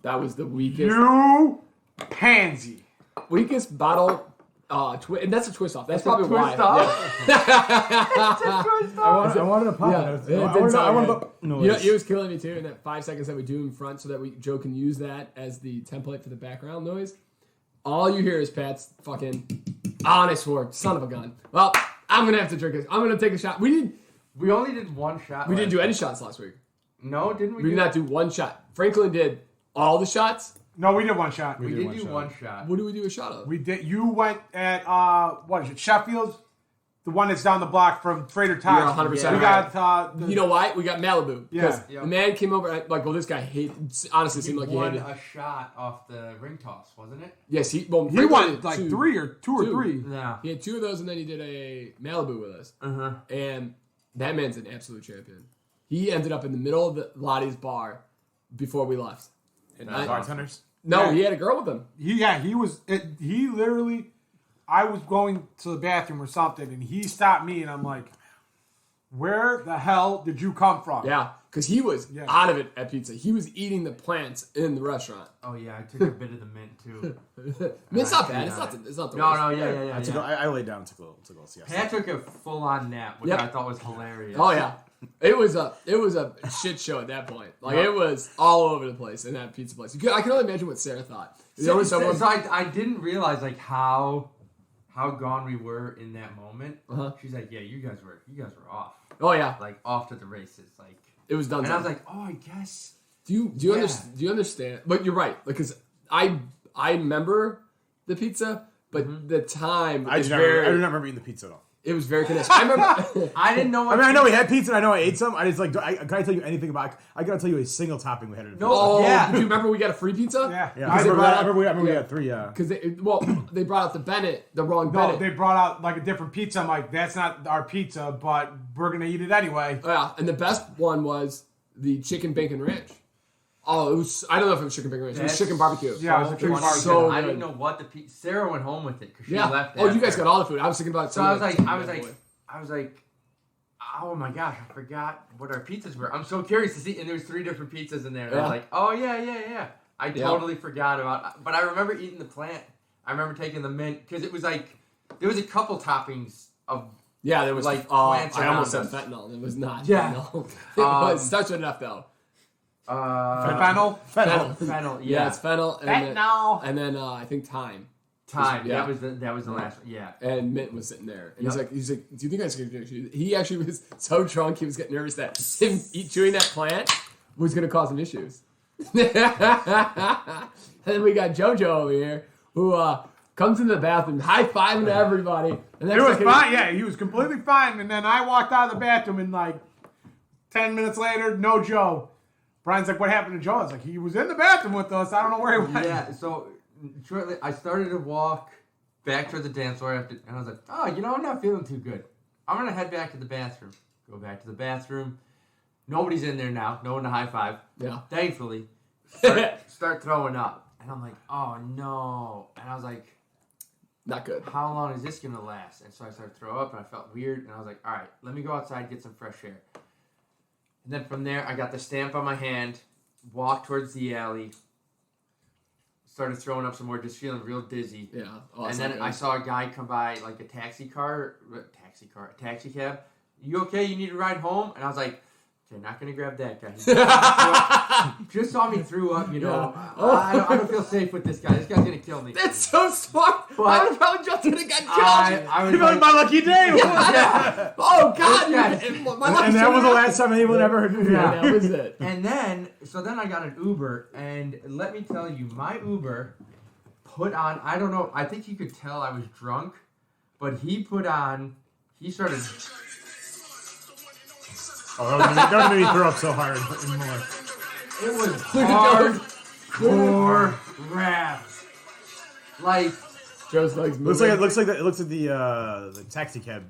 That was the weakest. You pansy. Weakest bottle. And that's a twist off. That's probably why. Twist off? I wanted to pop it. I wanted to noise. It was killing me too. And that 5 seconds that we do in front, so that Joe can use that as the template for the background noise. All you hear is Pat's fucking honest word, son of a gun. Well, I'm gonna have to drink this. I'm gonna take a shot. We only did one shot. We didn't do any shots last week. No, didn't we? We did not do one shot. Franklin did all the shots. No, we did one shot. We did do one shot. What did we do a shot of? We did. You went at what is it? Sheffield's, the one that's down the block from Trader Todd's. You're 100% We right. got. You know why? We got Malibu. Because Yeah. the man came over, like, well, this guy honestly seemed like he won hated a shot off the ring toss, wasn't it? Yes, he He won like two or three. Yeah. He had 2 of those, and then he did a Malibu with us. Uh-huh. And that man's an absolute champion. He ended up in the middle of the Lottie's bar before we left. And Bartenders? No, Yeah. he had a girl with him. He was. He literally. I was going to the bathroom or something, and he stopped me, and I'm like, "Where the hell did you come from?" Yeah, because he was out of it at pizza. He was eating the plants in the restaurant. Oh yeah, I took a bit of the mint too. It's not bad. It's not the worst. No, yeah. I laid down and took a little siesta. Pat took a full-on nap, which I thought was hilarious. Oh yeah, it was a shit show at that point. Like it was all over the place in that pizza place. I can only imagine what Sarah thought. So I didn't realize like how gone we were in that moment. Uh-huh. She's like, "Yeah, you guys were off. Oh yeah, Like off to the races. Like it was done. And I was like, "Oh, I guess." Do you understand? But you're right, because I remember the pizza, but the time I is do not remember eating the pizza at all. It was very condensed. I remember. I didn't know. I know we had pizza, and I know I ate some. I just like, can I tell you anything about? I gotta tell you a single topping we had at a pizza. Oh, Yeah. do you remember we got a free pizza? Yeah. I remember we got 3. Yeah, Because they brought out the wrong No, Bennett. they brought out like a different pizza. I'm like, that's not our pizza, but we're gonna eat it anyway. Yeah, and the best one was the chicken bacon ranch. Oh, it was. I don't know if it was chicken bacon ranch. It was chicken barbecue. Yeah, it was a chicken barbecue. So I good. didn't know what the pizza. Sarah went home with it because she Yeah. left. Oh, you after. guys got all the food. I was thinking about. So I was like, oh my gosh, I forgot what our pizzas were. I'm so curious to see. And there was 3 different pizzas in there. And I was like, oh yeah. I totally forgot about. But I remember eating the plant. I remember taking the mint because it was like there was a couple toppings of. Yeah, there was like plants. plants I almost said around fentanyl. It was not. Yeah. Fentanyl. It was starts with an F though. Fennel. Fennel. Yeah, it's fennel. And then I think thyme. Time. Yeah. That was the last one. Yeah. And Mint was sitting there, and he's like, do you think I should do it? He actually was so drunk, he was getting nervous that him chewing that plant was going to cause him issues. And then we got JoJo over here, who comes into the bathroom, high-fiving everybody. And It was fine. Yeah, he was completely fine. And then I walked out of the bathroom, and like 10 minutes later, no Joe. Brian's like, "What happened to Joe?" I was like, "He was in the bathroom with us. I don't know where he went." Yeah. So shortly, I started to walk back towards the dance floor and I was like, "Oh, I'm not feeling too good. I'm gonna head back to the bathroom." Go back to the bathroom. Nobody's in there now. No one to high five. Yeah. Thankfully, start throwing up, and I'm like, "Oh no!" And I was like, Not good. "How long is this gonna last?" And so I started to throw up, and I felt weird, and I was like, "All right, let me go outside, get some fresh air." And then from there, I got the stamp on my hand, walked towards the alley, started throwing up some more, just feeling real dizzy. Yeah. Oh, And then I saw a guy come by, like a taxi cab. "You okay? You need a ride home?" And I was like, "Okay, not gonna grab that guy." He just saw me threw up, I don't feel safe with this guy. This guy's gonna kill me. That's so smart. I would have probably jumped in and got killed. I was like, my lucky day. yeah. Oh, God. And that was the last time anyone ever heard of Yeah, that was it. And then I got an Uber, and let me tell you, my Uber put on, I don't know, I think he could tell I was drunk, but he started... Oh, that would make me throw up so hard anymore. It was hardcore rap. Like... Joe's legs moving. It looks like the taxi cab.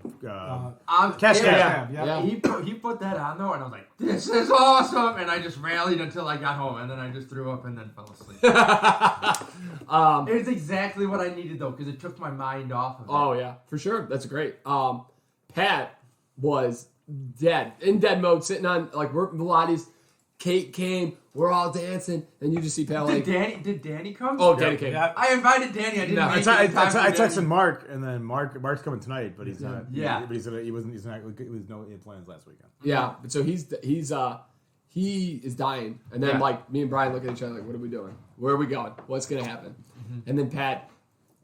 Cash cab. Yeah. He put that on though, and I was like, "This is awesome!" And I just rallied until I got home, and then I just threw up and then fell asleep. It was exactly what I needed though, because it took my mind off of it. Oh yeah, for sure. That's great. Pat was in dead mode, sitting on like working Pilates. Kate came. We're all dancing, and you just see Pat like. Did Danny come? Oh, Danny came. Yeah. I invited Danny. I didn't. No, make I it in time for texted Danny. Mark, and then Mark's coming tonight, but he's not. Yeah. but he wasn't. He was no plans last weekend. Yeah, but so he is dying, and then Yeah. like me and Brian look at each other like, what are we doing? Where are we going? What's gonna happen? And then Pat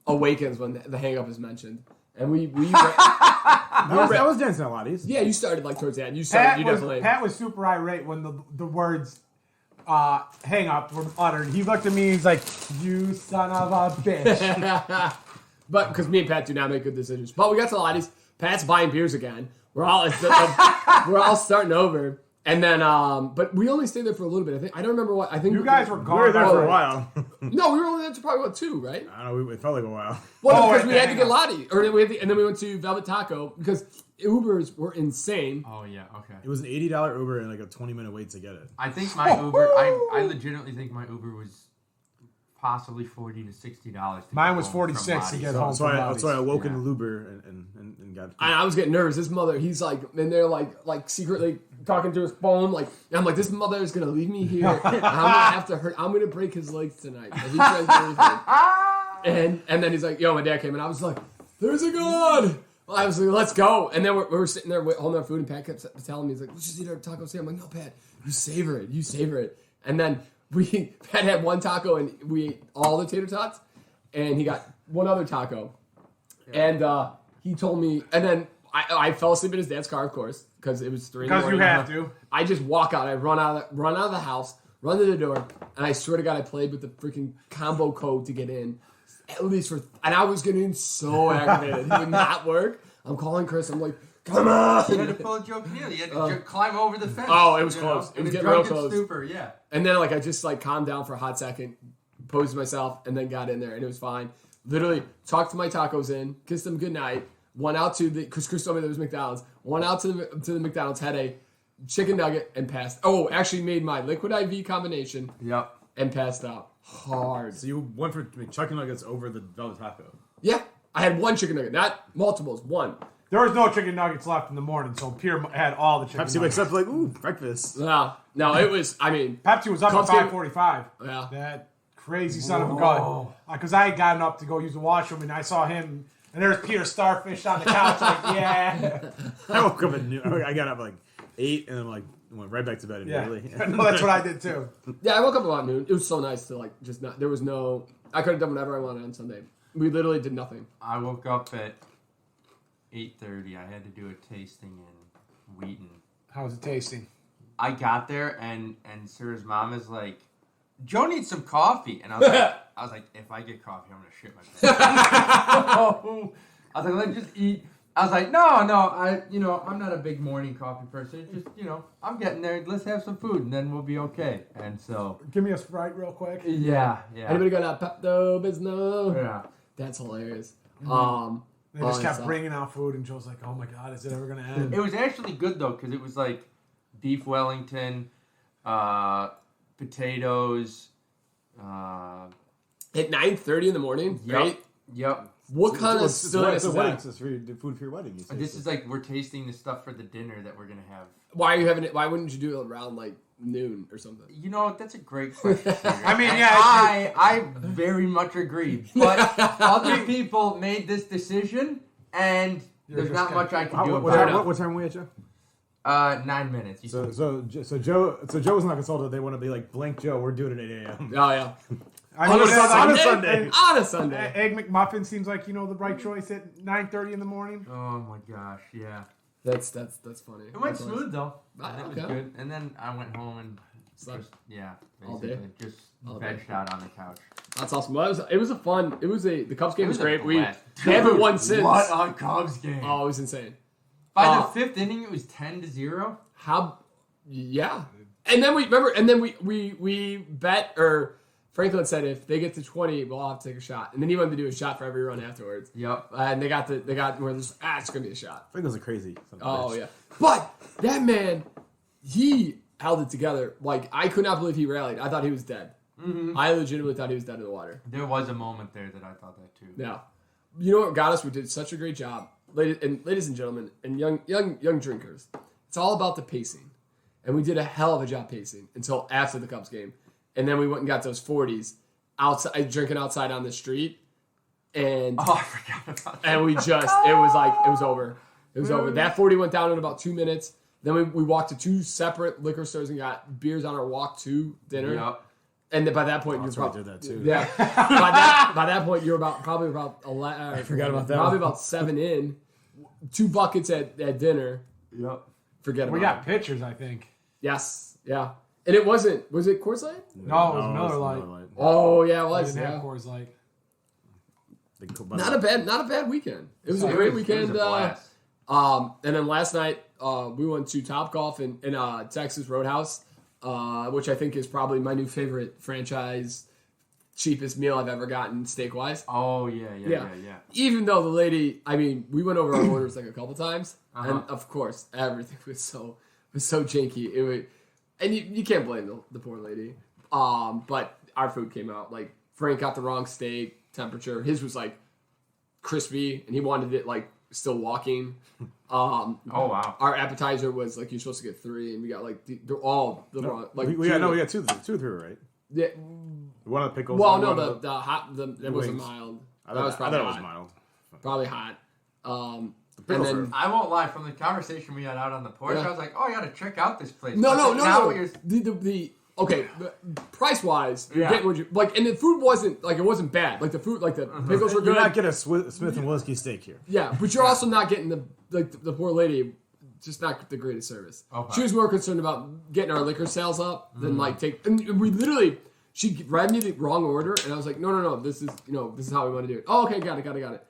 awakens when the hang up is mentioned, and we I was dancing a lot. yeah, you started like towards the end. You started. You definitely. Pat was super irate when the words hang up were uttered. He looked at me. He's like, "You son of a bitch." But because me and Pat do not make good decisions. But we got to Lottie's. Pat's buying beers again. We're all starting over. And then, but we only stayed there for a little bit. I don't remember what. I think You guys were gone. We were there for a while. No, we were only there for probably about 2, right? I don't know. It felt like a while. Well, Oh, because we had to hang get on. Lottie, and then we went to Velvet Taco because Ubers were insane. Oh yeah. Okay. It was an $80 Uber and like a 20-minute wait to get it. I think my Uber. I legitimately think my Uber was possibly $40 to $60. Mine was 46 to get home. So I Lotties. awoke in Yeah. the Uber and got. I was getting nervous. This mother, he's like, and they're like secretly talking to his phone, like, and I'm like, this mother is gonna leave me here. And I'm gonna have to hurt. I'm gonna break his legs tonight. If he tries anything. And then he's like, yo, my dad came, and I was like, there's a God. I was like, let's go. And then we're sitting there holding our food, and Pat kept telling me, he's like, let's just eat our taco. I'm like, no, Pat, you savor it. And then Pat had one taco, and we ate all the tater tots, and he got one other taco. And he told me, and then I fell asleep in his dad's car, of course, because it was 3 in the Because morning. you have to. I just walk out. I run out of the house, run to the door, and I swear to God, I played with the freaking combo code to get in. At least and I was getting so aggravated. It would not work. I'm calling Chris. I'm like, come on. You had to pull a Joe Keneally. You had to climb over the fence. Oh, it was you close. know? It was In a getting real drunken close. Stupor, yeah. And then I just calmed down for a hot second, posed myself, and then got in there, and it was fine. Literally talked my tacos in, kissed them goodnight, went out to because Chris told me there was McDonald's. Went out to the McDonald's, had a chicken nugget, and passed. Oh, actually made my liquid IV combination. Yep. And passed out hard. So you went for chicken nuggets over the Velvet Taco. Yeah, I had one chicken nugget, not multiples. One. There was no chicken nuggets left in the morning, so Pierre had all the chicken Pepsi nuggets. wakes up like, ooh, breakfast. No, it was. I mean, Pepsi was up Cubs at game- 5:45. Yeah. That crazy son of a gun. Because I had gotten up to go use the washroom, and I saw him, and there's Peter Starfish on the couch, like, yeah. I woke up at noon. I got up like 8 and then went right back to bed Yeah. immediately. No, that's what I did, too. yeah, I woke up about noon. It was so nice to just not. There was no. I could have done whatever I wanted on Sunday. We literally did nothing. I woke up at 8:30. I had to do a tasting in Wheaton. How was it tasting? I got there and Sarah's mom is like, Joe needs some coffee, and I was like, if I get coffee, I'm gonna shit my pants. I was like, let's just eat. I was like, no, I'm not a big morning coffee person. It's just, I'm getting there. Let's have some food, and then we'll be okay. And so, Give me a Sprite real quick. yeah. Anybody got a Pepto Bismol? Yeah. That's hilarious. They just kept so- bringing out food, and Joe's like, oh my God, is it ever going to end? It was actually good though, because it was like beef Wellington, potatoes. At 9:30 in the morning, right? Yep. What kind of silliness is that? It's for your food for your wedding. You say. This is like we're tasting the stuff for the dinner that we're gonna have. Why are you having it? Why wouldn't you do it around noon or something? That's a great question. I mean, And yeah, I very much agree. But other people made this decision, and there's just not kinda- much I can do what, about it. what time were we at, Joe? 9 minutes. So Joe was not consulted. They want to be like, blank Joe. We're doing it at 8 a.m. Oh yeah. I On mean, a and- Sunday. and On a Sunday. Egg McMuffin seems like, the right choice at 9:30 in the morning. Oh my gosh, yeah. That's funny. It went smooth though. Ah, It was okay. good. And then I went home and Slept. All basically day? just All day. vegged out on the couch. That's awesome. Well, the Cubs game was a great. blast. They haven't Dude, won since. What a Cubs game! Oh, it was insane. By the fifth inning, it was 10-0. How? Yeah. And then we bet, or Franklin said if they get to 20, we'll all have to take a shot. And then he wanted to do a shot for every run afterwards. Yep. And they got where there's it's gonna be a shot. Franklin's a crazy. Son of a Oh bitch. yeah. But that man, he held it together. Like I could not believe he rallied. I thought he was dead. Mm-hmm. I legitimately thought he was dead in the water. There was a moment there that I thought that too. Yeah. You know what got us? We did such a great job, ladies and gentlemen, and young drinkers. It's all about the pacing. and we did a hell of a job pacing until after the Cubs game, and then we went and got those 40s outside, drinking outside on the street, and I forgot about that. and we just it was over. It was over. That 40 went down in about 2 minutes. Then we walked to 2 separate liquor stores and got beers on our walk to dinner. Yep. And then by that point, you're That's why I probably did that too. yeah. by that point, you're probably about 11. I forgot about that Probably one. about 7 in. 2 buckets at dinner. Yep. Forget about We it. got pitchers, I think. Yes, yeah. And it wasn't. Was it Coors Light? No, it was Miller Lite. Oh yeah, it We was. didn't Yeah. have Coors Light. Not a bad weekend. It was a It great was weekend. a blast. And then last night we went to Topgolf in Texas Roadhouse, which I think is probably my new favorite franchise, cheapest meal I've ever gotten steak wise. Oh yeah. Even though the lady, I mean, we went over our orders like a couple times, Uh-huh. and of course everything was so janky. It was, and you can't blame the poor lady. But our food came out like Frank got the wrong steak temperature. His was like crispy, and he wanted it like still walking. Oh wow. Our appetizer was like you're supposed to get 3, and we got like they're all the wrong. Like we got two or three, right? Yeah. One of the pickles. Well, one no, of the hot that wasn't wings. mild. I That was thought probably it was hot. mild. Probably hot. And pickles then are- I won't lie. From the conversation we had out on the porch, Yeah. I was like, "Oh, I gotta check out this place." no. Now you're The okay, price wise, you're Yeah. getting what you like, and the food wasn't bad. Like the food, like the pickles were You're good. not getting a Smith and Whiskey steak here. Yeah, but you're also not getting the poor lady, just not the greatest service. Okay. She was more concerned about getting our liquor sales up than and we literally, she read me the wrong order, and I was like, no, this is how we want to do it. Oh, okay, got it.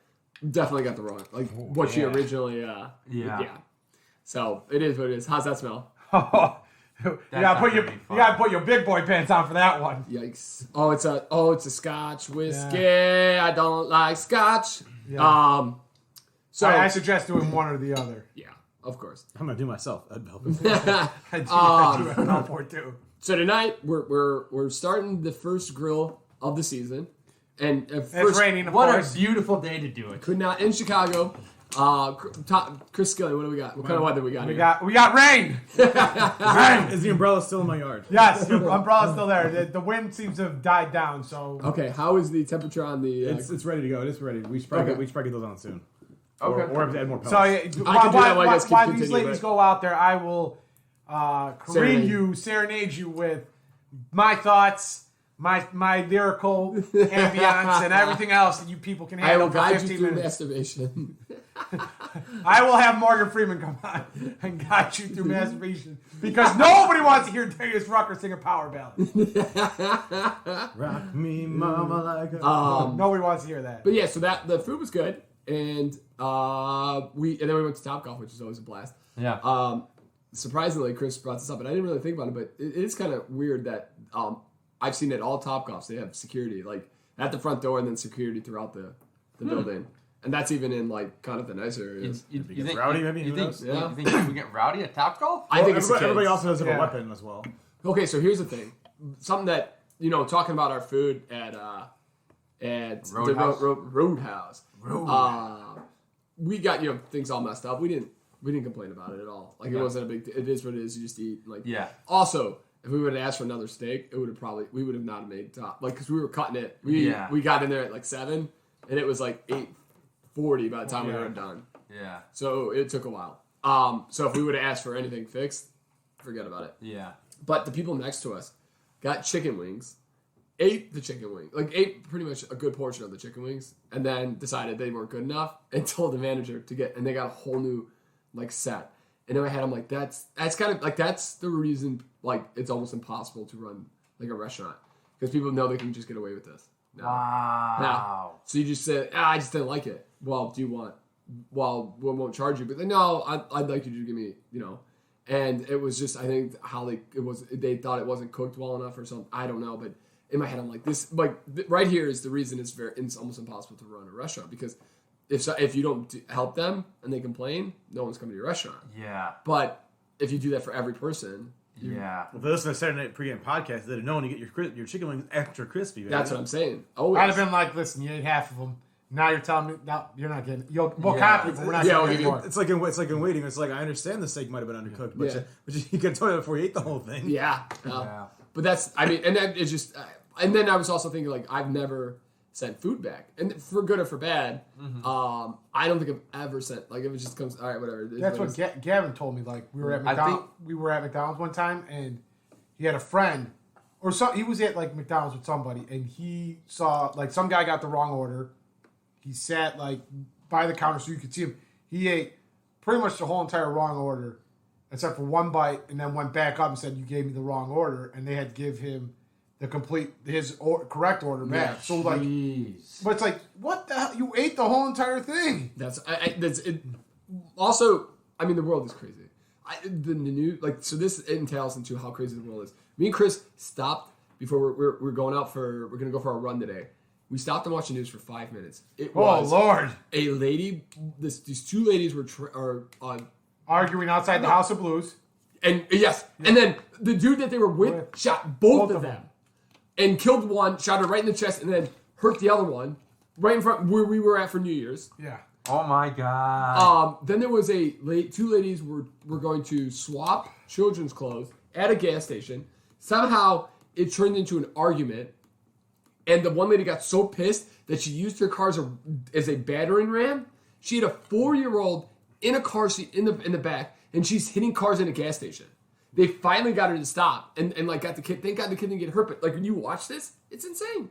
Definitely got the wrong, like what she originally, yeah. So it is what it is. How's that smell? You gotta put your big boy pants on for that one. Yikes! Oh, it's a Scotch whiskey. I don't like Scotch. Yeah. So I suggest doing one or the other. yeah, of course. I'm gonna do myself at Belfour. I do it all for too. So tonight we're starting the first grill of the season, and It's first raining, of what course. a beautiful day to do it. could not in Chicago. Chris Skilly, what do we got? What kind of weather we got We here? got rain. Is the umbrella still in my yard? Yes, the umbrella's still there. The wind seems to have died down. So Okay, how is the temperature on the? It's ready to go. It's ready. We should probably get those on soon. Okay. Or have to add more pellets. So can do that while you guys keep while these continuing, ladies but- go out there, I will serenade you with my thoughts, my lyrical ambience, and everything else that you people can I handle will for guide 15 you through minutes. masturbation. I will have Morgan Freeman come on and guide you through masturbation because nobody wants to hear Darius Rucker sing a power ballad. Rock me, mama, like a... Nobody wants to hear that. But yeah, so the food was good, and then we went to Topgolf, which is always a blast. Yeah. Surprisingly, Chris brought this up, and I didn't really think about it, but it is kind of weird that I've seen at all Topgolfs they have security like at the front door and then security throughout the building, and that's even in like kind of the nicer areas. You think rowdy, maybe? You Who think, knows? Yeah. you think people get rowdy at Topgolf? I think it's the everybody kids. also does have Yeah. a weapon as well. Okay, so here's the thing. Something that, talking about our food at Roadhouse. the Roadhouse. We got, things all messed up. We didn't complain about it at all. Like, it wasn't a big it is what it is. You just eat. Like, Yeah. Also, if we would have asked for another steak, we would have not made top. Like, because we were cutting it. We got in there at like 7, and it was like 8:40 by the time we were done. Yeah. So it took a while. So if we would have asked for anything fixed, forget about it. Yeah. But the people next to us got chicken wings, ate the chicken wing, ate pretty much a good portion of the chicken wings, and then decided they weren't good enough and told the manager and they got a whole new set. And in my head, I'm like, that's kind of like that's the reason it's almost impossible to run like a restaurant because people know they can just get away with this. No. Wow. No. So you just said, I just didn't like it. Well, do you want? Well, we won't charge you, but then no, I'd like you to give me, And it was just, I think how they thought it wasn't cooked well enough or something. I don't know, but in my head, I'm like this, right here is the reason it's almost impossible to run a restaurant because if you don't help them and they complain, no one's coming to your restaurant. Yeah. But if you do that for every person, Yeah. Well, if they listen to the Saturday Night Pregame podcast, they'd have known you get your chicken wings extra crispy. Baby. that's what I'm saying. Oh, I'd have been like, listen, you ate half of them. Now you're telling me now you're not getting. We'll Yeah. copy, but we're not Yeah, getting we'll any give you- more. It's like in waiting. It's like I understand the steak might have been undercooked, but, Yeah. you could tell me before you ate the whole thing. Yeah. Yeah. But that's, I mean, and that is just, and then I was also thinking, like, I've never sent food back. And for good or for bad, I don't think I've ever sent, like, if it just comes, all right, whatever. That's what Gavin told me. Like we were at McDonald's. We were at McDonald's one time, and he had a friend, or he was at like McDonald's with somebody, and he saw like some guy got the wrong order. He sat like by the counter so you could see him. He ate pretty much the whole entire wrong order, except for one bite, and then went back up and said, "You gave me the wrong order," and they had to give him his correct order back. Yeah, so like, but it's like, what the hell? You ate the whole entire thing. That's it. Also, I mean, the world is crazy. The news, like, so this entails into how crazy the world is. Me and Chris stopped before we're going out we're going to go for a run today. We stopped and watched the news for 5 minutes. It was Lord! A lady, these two ladies were Arguing outside the House of Blues. and yes, and then the dude that they were with shot both of them. And killed one, shot her right in the chest, and then hurt the other one right in front where we were at for New Year's. Yeah. Oh my God. Then there was two ladies were going to swap children's clothes at a gas station. Somehow it turned into an argument, and the one lady got so pissed that she used her car as a battering ram. She had a 4-year-old in a car seat in the back, and she's hitting cars in a gas station. They finally got her to stop and like got the kid. Thank God the kid didn't get hurt. But like when you watch this, it's insane.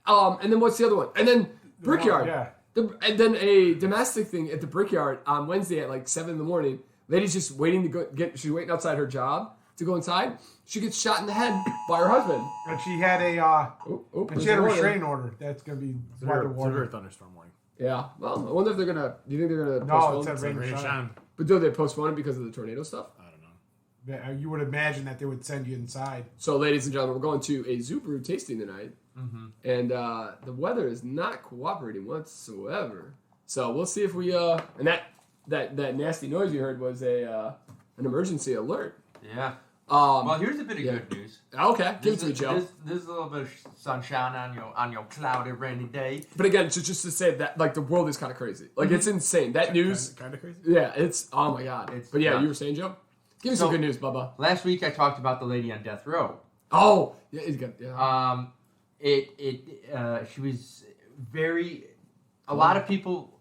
And then what's the other one? And then Brickyard. Yeah. And then a domestic thing at the Brickyard on Wednesday at like 7 a.m. Lady's just waiting to go she's waiting outside her job to go inside. She gets shot in the head by her husband. And she had a restraining order. That's gonna be It's a very thunderstorm warning. Yeah. Well, I wonder if they're gonna. Do you think they're gonna? No, postpone it said rain or shine. But do they postpone it because of the tornado stuff? I don't know. You would imagine that they would send you inside. So, ladies and gentlemen, we're going to a Zoo Brew tasting tonight, and the weather is not cooperating whatsoever. So we'll see if we and that nasty noise you heard was an emergency alert. Yeah. Well, here's a bit of good news. Okay, give it to me, Joe. There's a little bit of sunshine on your cloudy, rainy day. But again, just to say that, like, the world is kind of crazy. Like, it's insane. That news, Kind of crazy. yeah, it's oh my god. But yeah, nuts. you were saying, Joe? Give me some good news, Bubba. Last week I talked about the lady on death row. Oh, yeah, it's good. Yeah. She was very. A lot of people.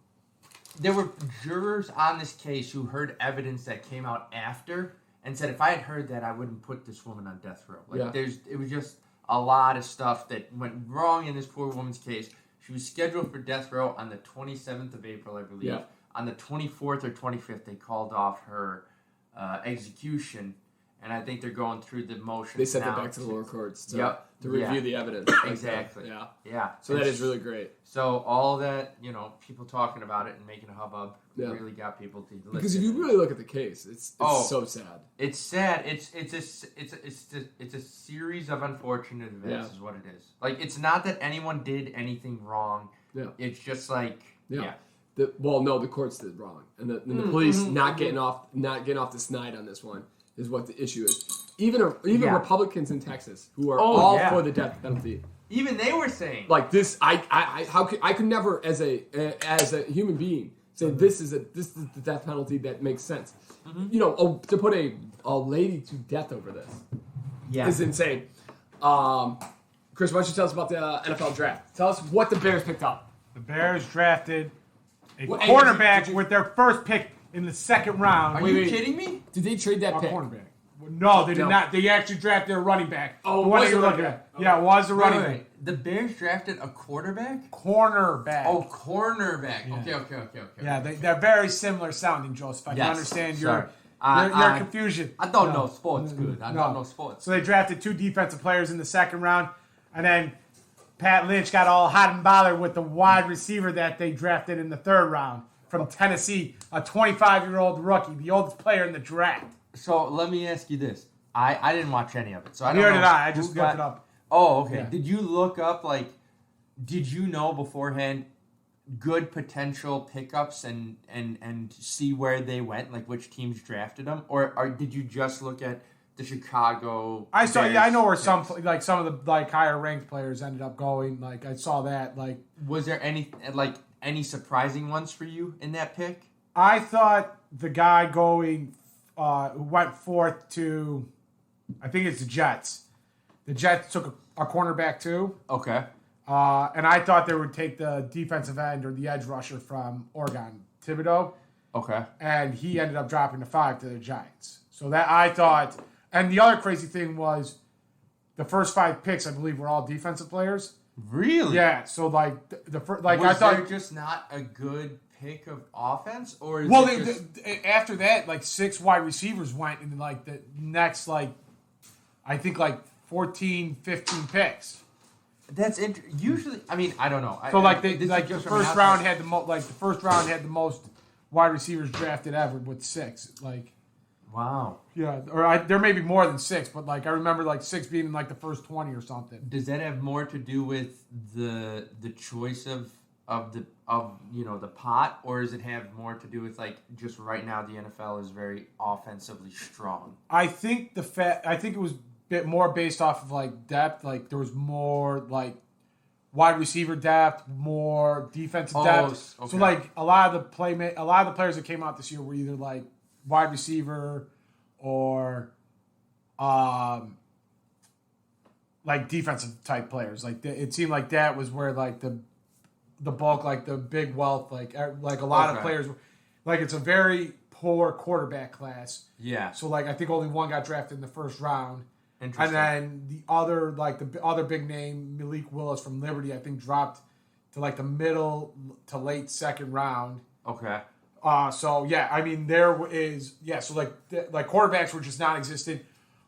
There were jurors on this case who heard evidence that came out after and said, if I had heard that, I wouldn't put this woman on death row. It was just a lot of stuff that went wrong in this poor woman's case. She was scheduled for death row on the 27th of April, I believe. Yeah. On the 24th or 25th, they called off her execution, and I think they're going through the motions. They sent now it back to the lower courts to to review the evidence. Exactly. Yeah. So that is really great. So all that, people talking about it and making a hubbub really got people to listen. Because if you really look at the case, it's so sad. It's sad. It's a series of unfortunate events is what it is. Like, it's not that anyone did anything wrong. Yeah. It's just like The courts did wrong, and the police not getting off the snide on this one is what the issue is. Even Republicans in Texas who are all for the death penalty. Even they were saying Like this, I could never as a human being say this is the death penalty that makes sense. To put a lady to death over this is insane. Chris, why don't you tell us about the NFL draft? Tell us what the Bears picked up. The Bears drafted a What- cornerback did you- with their first pick in the second round. Are you kidding me? Did they trade that A pick? cornerback. No, they did No. not. They actually drafted a running back. Oh, The one it was that you're a running looking back. at. Yeah, it was a running back. Wait. The Bears drafted a quarterback? Cornerback. Oh, cornerback. Yeah. Okay. Yeah, they're very similar sounding, Joseph. I can understand your confusion. I don't know sports good. I don't know sports. So they drafted 2 defensive players in the second round, and then Pat Lynch got all hot and bothered with the wide receiver that they drafted in the third round from Tennessee, a 25-year-old rookie, the oldest player in the draft. So let me ask you this. I didn't watch any of it, so I don't Neither know. did I. I just who looked it up. Oh, okay. Yeah. Did you look up, did you know beforehand good potential pickups and see where they went, like which teams drafted them? Or did you just look at the Chicago. I saw. Bears Yeah, I know where picks. some of the higher ranked players ended up going. Like I saw that. Like, Was there any surprising ones for you in that pick? I thought the guy going who went fourth to, I think it's the Jets. The Jets took a cornerback too. Okay. And I thought they would take the defensive end or the edge rusher from Oregon, Thibodeau. Okay. And he ended up dropping to 5 to the Giants. So that I thought, and the other crazy thing was the first 5 picks, I believe, were all defensive players. Really? Yeah. So like the first, like Was I thought, there just not a good pick of offense, or is well, it just... after that, like 6 wide receivers went in like the next, like I think like 14, 15 picks. That's usually. I mean, I don't know. So like this is the just from an first outside- round had the first round had the most wide receivers drafted ever with 6. Like. Wow. Yeah, or there may be more than 6, but like I remember like 6 being in like the first 20 or something. Does that have more to do with the choice of the pot, or does it have more to do with like just right now the NFL is very offensively strong? I think it was a bit more based off of like depth. Like there was more like wide receiver depth, more defensive depth. Okay. So like a lot of the players that came out this year were either like wide receiver or like defensive type players. Like it seemed like that was where like the bulk, like the big wealth, like a lot of players. Like it's a very poor quarterback class. Yeah. So like I think only one got drafted in the first round. Interesting. And then the other big name, Malik Willis from Liberty, I think dropped to like the middle to late 2nd round. Okay. So yeah, I mean so like quarterbacks were just non-existent.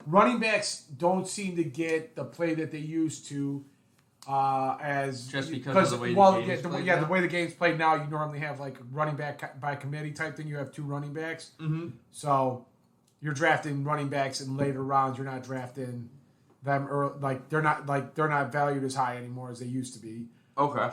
Running backs don't seem to get the play that they used to, as just because of the way the game's played now? The way the game's played now, you normally have like running back by committee type thing. You have 2 running backs, so you're drafting running backs in later rounds. You're not drafting them early, they're not valued as high anymore as they used to be. Okay.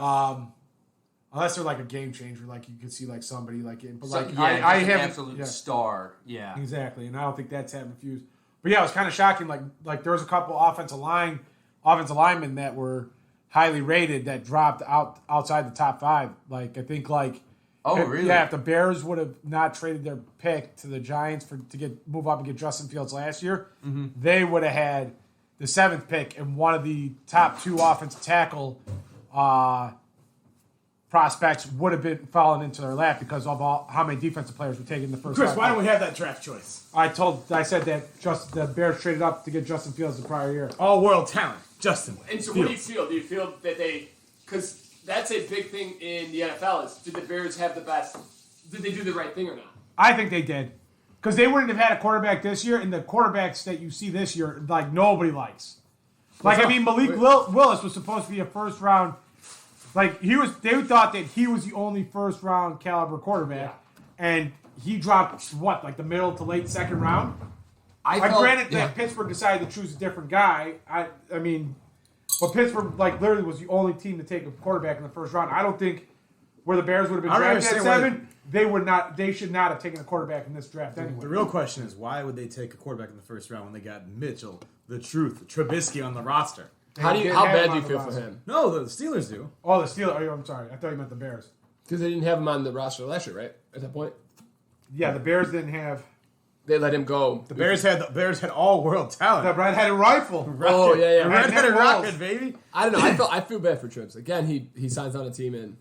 Unless they're like a game changer, like you could see like somebody like in, but So, like yeah, I an have absolute star. Yeah. exactly, and I don't think that's happened fused. But yeah, it was kind of shocking. Like there was a couple offensive linemen that were highly rated that dropped outside the top 5. Like I think like really? Yeah, if the Bears would have not traded their pick to the Giants to move up and get Justin Fields last year, they would have had the 7th pick and one of the top 2 offensive tackle prospects would have been falling into their lap because of how many defensive players were taken in the first. Chris, why don't we have that draft choice? I said that the Bears traded up to get Justin Fields the prior year. All world talent, Justin. And so, Fields. what do you feel? Do you feel that because that's a big thing in the NFL is did the Bears have the best? Did they do the right thing or not? I think they did because they wouldn't have had a quarterback this year, and the quarterbacks that you see this year, like nobody likes. Like I mean, Malik Willis was supposed to be a first round. Like they thought that he was the only first round caliber quarterback, and he dropped like the middle to late 2nd round. Granted that Pittsburgh decided to choose a different guy. I mean, but Pittsburgh like literally was the only team to take a quarterback in the first round. I don't think where the Bears would have been drafted at 7, they should not have taken a quarterback in this draft anyway. The real question is why would they take a quarterback in the first round when they got Mitchell, the truth, Trubisky on the roster? How bad do you feel for him? No, the Steelers do. Oh, the Steelers. Oh, I'm sorry. I thought you meant the Bears. Because they didn't have him on the roster last year, right? At that point, Yeah, the Bears didn't have they let him go. The Bears had all world talent. the red-headed rifle. Oh yeah. Red-headed Nick rocket, Foles. baby. I don't know. I feel bad for Trips. Again, he signs on a team and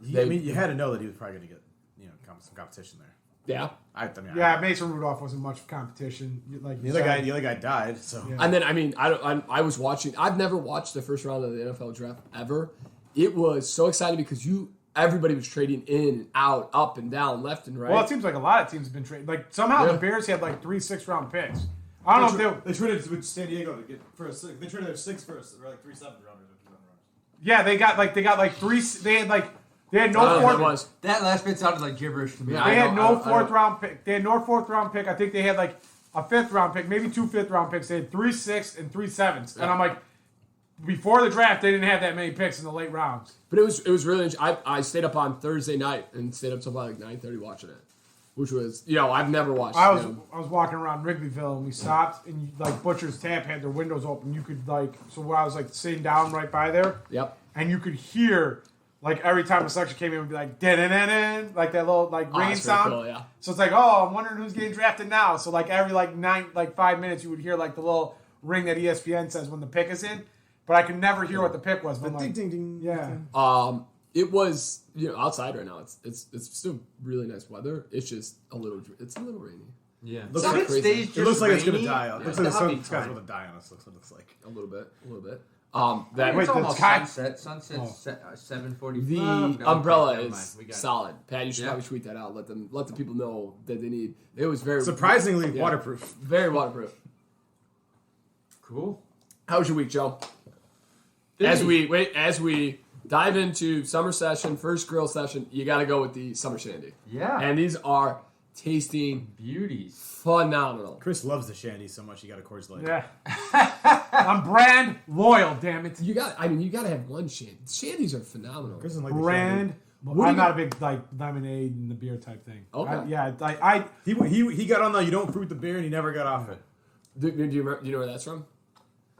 You had to know that he was probably going to get some competition there. Yeah. Yeah, Mason Rudolph wasn't much competition. Like The other guy died. So Yeah. And then I was watching. I've never watched the first round of the NFL draft ever. It was so exciting because everybody was trading in and out, up and down, left and right. Well, it seems like a lot of teams have been traded. Like somehow the Bears had like 3 6th-round picks. I don't know if they traded with San Diego to get first. They traded their 6 first, or like 3 7th rounders. Yeah, they got like 3. They had no fourth. That last bit sounded like gibberish to me. Yeah, They had no 4th-round pick. They had no 4th-round pick. I think they had like a 5th-round pick, maybe 2 5th-round picks. They had 3 6th and 3 7ths. Yeah. And I'm like, before the draft, they didn't have that many picks in the late rounds. But it was really. I stayed up on Thursday night and stayed up till about like 9:30 watching it. which was, I've never watched. I was walking around Wrigleyville and we stopped and Butcher's Tap had their windows open. You could so I was sitting down right by there. Yep. And you could hear every time a selection came in, it would be like da-da-da-da, like that little ringing sound. Cool, yeah. So it's I'm wondering who's getting drafted now. So every 5 minutes you would hear the little ring that ESPN says when the pick is in. But I could never hear what the pick was. But ding ding ding. Yeah. It was outside right now. It's still really nice weather. It's just a little rainy. Yeah. Looks Some like stays it just looks like it's rainy. gonna die. It looks like the sun's going to die on us. Looks what it looks like. A little bit. It's almost sky- sunset. 7:45. The umbrella is solid. Pat, you should probably tweet that out. Let the people know that they need. It was very Surprisingly waterproof. Very waterproof. Cool. How was your week, Joe? As we dive into summer session, first grill session, you got to go with the summer shandy. Yeah. And these are tasting beauties. Phenomenal. Chris loves the shandy so much he got a Coors Light. Yeah. I'm brand loyal, damn it. You got to have one shandy. Shandies are phenomenal. Chris doesn't like Brand. I'm not a big lemonade and the beer type thing. Okay. He got on the you don't fruit the beer and he never got off it. Do you know where that's from?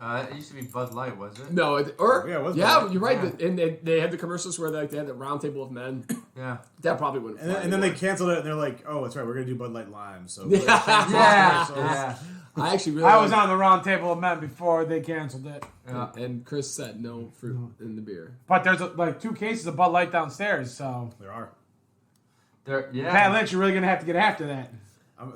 It used to be Bud Light, was it? No, it was. Bud Light. You're right. Yeah. And they had the commercials where they had the round table of men. Yeah, that probably wouldn't. And then they canceled it, and they're like, "Oh, that's right, we're gonna do Bud Light Lime." So yeah. I actually really. I was on the round table of men before they canceled it. Yeah. And Chris said no fruit in the beer. But there's 2 cases of Bud Light downstairs, so there are. Pat Lynch, you're really gonna have to get after that.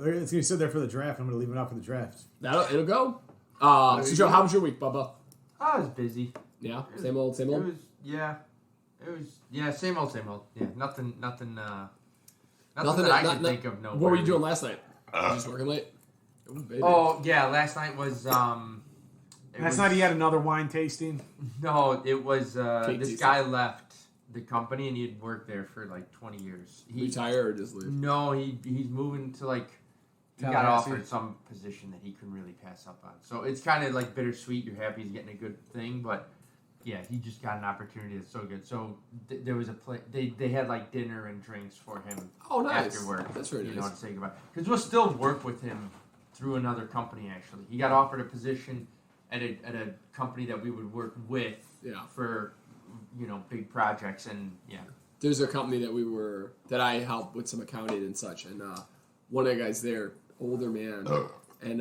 It's gonna sit there for the draft. I'm gonna leave it out for the draft. It'll go. So Joe, how was your week, Bubba? I was busy. Yeah, same old. It was same old. Yeah, nothing that I can think of. No. What were you doing last night? Just working late. Oh yeah, last night was. Last night he had another wine tasting. No, it was this guy left the company and he had worked there for 20 years. He retire or just leave? No, he's moving to he got offered some position that he couldn't really pass up on. So it's kind of bittersweet. You're happy he's getting a good thing, but yeah, he just got an opportunity that's so good. So there was they had dinner and drinks for him. Oh, nice. After work. That's very nice. To say goodbye. Because we'll still work with him through another company. Actually, he got offered a position at a company that we would work with. Yeah. For big projects and yeah. There's a company that I helped with some accounting and such, and one of the guys there, older man, and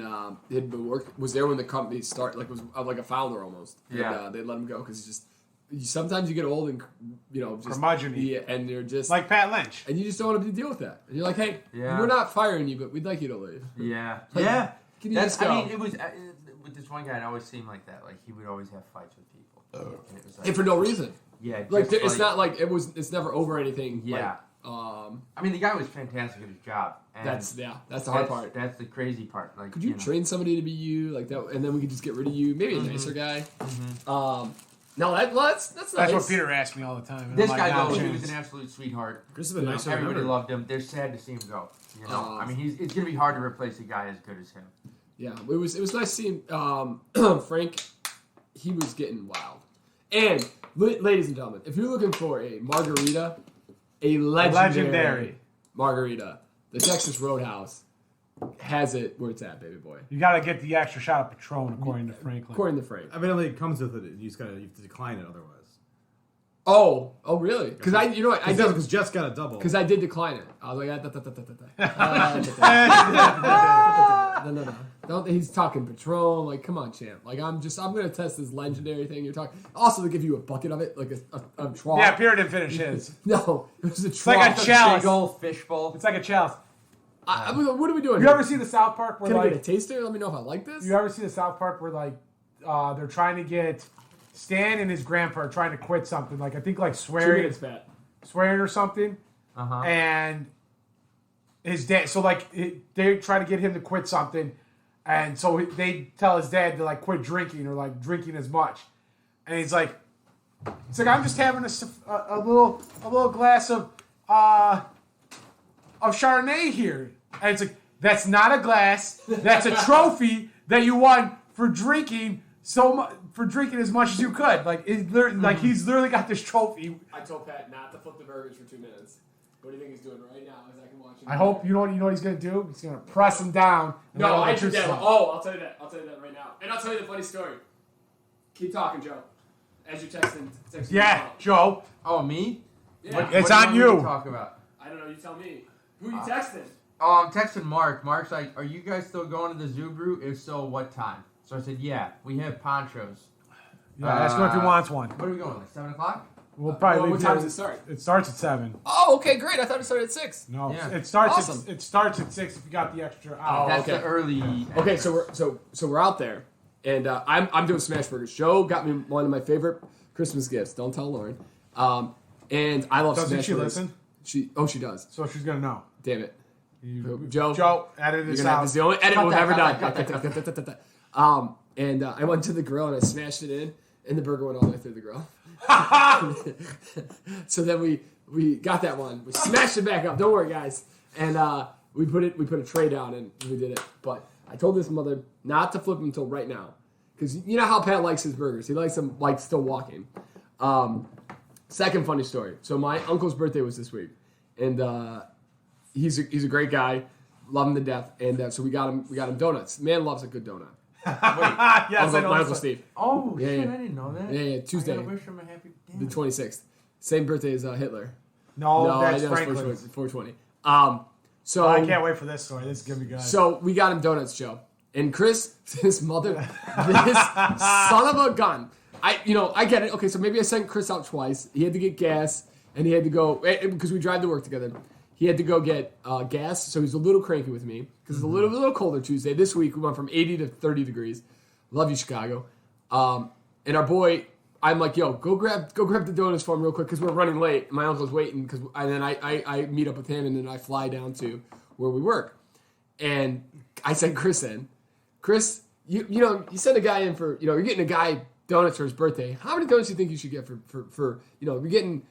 had been was there when the company started, was like a founder almost. Yeah. And they let him go because sometimes you get old and just curmudgeon-y. and you're just like Pat Lynch, and you just don't want to deal with that. And you're like, hey, we're not firing you, but we'd like you to leave. Yeah, Can you just go? I mean, it was with this one guy. It always seemed like that. He would always have fights with people, and it was and for no reason. Yeah, it's not like it was. It's never over anything. Yeah. I mean, the guy was fantastic at his job. And that's the hard part. That's the crazy part. Could you train somebody to be you like that, and then we could just get rid of you? Maybe a nicer guy. Mm-hmm. No, that's nice. That's what Peter asked me all the time. This guy, though, he was an absolute sweetheart. Chris is a nice. Everybody loved him. They're sad to see him go. I mean, it's gonna be hard to replace a guy as good as him. Yeah, it was nice seeing Frank. He was getting wild. And ladies and gentlemen, if you're looking for a margarita, a legendary margarita, the Texas Roadhouse has it where it's at, baby boy. You got to get the extra shot of Patron, according to Franklin. According to Frank. Evidently, it comes with it. You have to decline it otherwise. Oh, really? Because I did because Jeff's got a double. Because I did decline it. I was like, no. Don't. He's talking Patron. Like, come on, champ. Like, I'm gonna test this legendary thing you're talking. Also, they give you a bucket of it, like a trough. Yeah, Peter didn't finish his. No, it was a trough. It's like a chalice. Big old fishbowl. It's like a chalice. What are we doing? You ever see the South Park where Can I get a taster? Let me know if I like this. You ever see the South Park where they're trying to get Stan and his grandpa are trying to quit something, I think swearing or something, and his dad. So they try to get him to quit something, and so they tell his dad to quit drinking or drinking as much, and he's like, I'm just having a little glass of Chardonnay here, and it's like, that's not a glass, that's a trophy that you won for drinking so much. For drinking as much as you could, he's literally got this trophy. I told Pat not to flip the burgers for 2 minutes. What do you think he's doing right now? As I can watch him. I hope you know what he's gonna do. He's gonna press him down. No, I did that. Oh, I'll tell you that. I'll tell you that right now. And I'll tell you the funny story. Keep talking, Joe. As you're texting yeah, Joe. Oh, me? Yeah. It's what on do you. to talk about? I don't know. You tell me. Who are you texting? Oh, I'm texting Mark. Mark's like, "Are you guys still going to the Zoo Brew? If so, what time?" So I said, "Yeah, we have ponchos." Yeah, ask him if he wants one. What are we going? Like 7 o'clock? We'll probably. What time does it start? It starts at 7. Oh, okay, great. I thought it started at 6. No, Yeah. it starts. Awesome. It starts at 6 if you got the extra hour. Oh, That's okay. the early. Okay, so we're out there, and I'm doing smash burgers. Joe got me one of my favorite Christmas gifts. Don't tell Lauren. And I love Doesn't smash she burgers. listen? She does. So she's gonna know. Damn it. Joe, edit You're this gonna have out. this is the only edit we've ever done. cut that. And I went to the grill and I smashed it in, and the burger went all the way through the grill. So then we got that one. We smashed it back up. Don't worry, guys. And we put a tray down and we did it. But I told this mother not to flip them until right now, because you know how Pat likes his burgers. He likes them like still walking. Second funny story. So my uncle's birthday was this week, and he's a great guy, love him to death. And so we got him donuts. Man loves a good donut. Yes, My Uncle Steve. Oh, Yeah, shit, yeah. I didn't know that. Yeah, Tuesday, I gotta wish him a happy the 26th. Same birthday as Hitler. No, that's I know it's Franklin. 420. So I can't wait for this story. This is gonna be good. So we got him donuts, Joe. And Chris, his mother, this son of a gun. I get it. Okay, so maybe I sent Chris out twice. He had to get gas, and he had to go, because we drive to work together. He had to go get gas, so he's a little cranky with me, because it's a little colder Tuesday. This week, we went from 80 to 30 degrees. Love you, Chicago. And our boy, I'm like, yo, go grab the donuts for him real quick, because we're running late. My uncle's waiting, and then I meet up with him, and then I fly down to where we work. And I sent Chris in. Chris, you send a guy in for, you're getting a guy donuts for his birthday. How many donuts do you think you should get for you're getting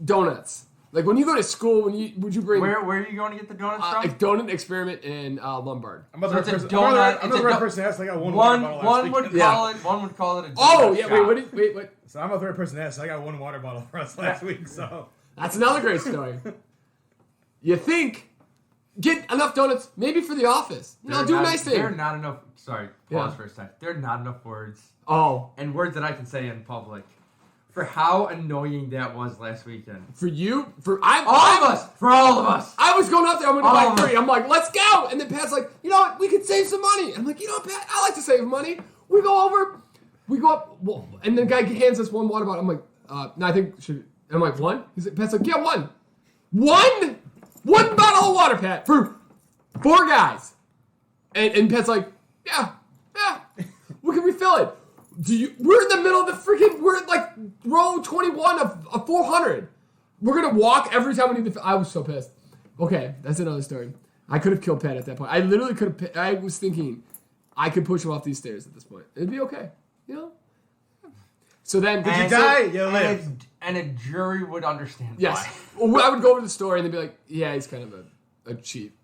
donuts? Like when you go to school, would you bring Where are you going to get the donuts from? a donut experiment in Lombard? I'm not So the it's right a person. donut. I'm not the right person to ask. I got one One water bottle. last would weekend. call it. One would call it a donut Oh yeah, shop. wait. So I'm not the right person to ask. I got one water bottle for us last week. So That's another great story. You think get enough donuts maybe for the office? Do a nice thing. There are not enough. Sorry, pause Yeah. for a sec. There are not enough words Oh, and words that I can say in public for how annoying that was last weekend. for you, For all of us. I was going out there. I'm going to All buy of 3. I'm like, let's go. And then Pat's like, you know what? We could save some money. I'm like, Pat, I like to save money. We go over. We go up. Well, and the guy hands us one water bottle. I'm like, no, I think should. I'm like, one? Pat's like, yeah, one. One bottle of water, Pat, for 4 guys. And Pat's like, yeah. We can refill it. We're in the middle of the freaking. We're at like row 21 of 400. We're gonna walk every time we need I was so pissed. Okay, that's another story. I could have killed Pat at that point. I literally could have. I was thinking I could push him off these stairs at this point. It'd be okay, So then, Did you die? You lived. And a jury would understand yes, why. well, I would go over to the story and they'd be like, "Yeah, he's kind of a cheap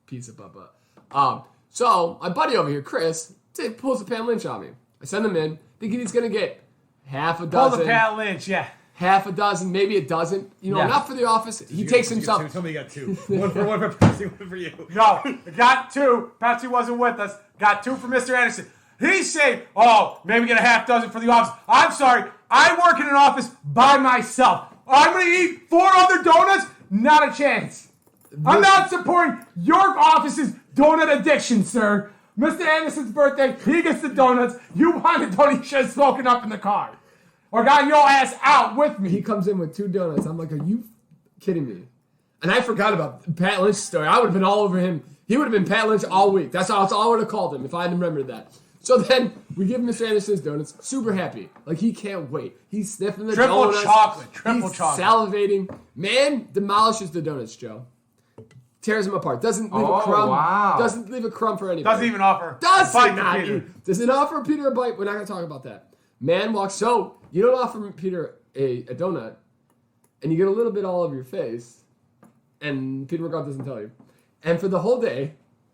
piece of bubba." So my buddy over here, Chris, pulls a Pat Lynch on me. I send him in, thinking he's gonna get half a dozen. Pull the Pat Lynch, yeah. Half a dozen, maybe a dozen. Yeah. Enough for the office. He takes himself. Tell me you got 2. One for Patsy, one for you. No, got 2. Patsy wasn't with us. Got 2 for Mr. Anderson. He's saying, oh, maybe get a half dozen for the office. I'm sorry. I work in an office by myself. I'm going to eat 4 other donuts? Not a chance. I'm not supporting your office's donut addiction, sir. Mr. Anderson's birthday, he gets the donuts. You want a donut, you should have spoken up in the car. Or got your ass out with me. He comes in with 2 donuts. I'm like, are you kidding me? And I forgot about Pat Lynch's story. I would have been all over him. He would have been Pat Lynch all week. That's all I would have called him if I had remembered that. So then we give Mr. Anderson's donuts. Super happy. Like he can't wait. He's sniffing the Triple donuts. chocolate. Triple He's chocolate. salivating. Man demolishes the donuts, Joe. Tears them apart. Doesn't leave a crumb. Wow. Doesn't leave a crumb for anybody. Doesn't even offer. Does a bite he to not? Peter. Does it offer Peter a bite? We're not going to talk about that. Man walks. So you don't offer Peter a donut, and you get a little bit all over your face, and Peter McGraw doesn't tell you. And for the whole day,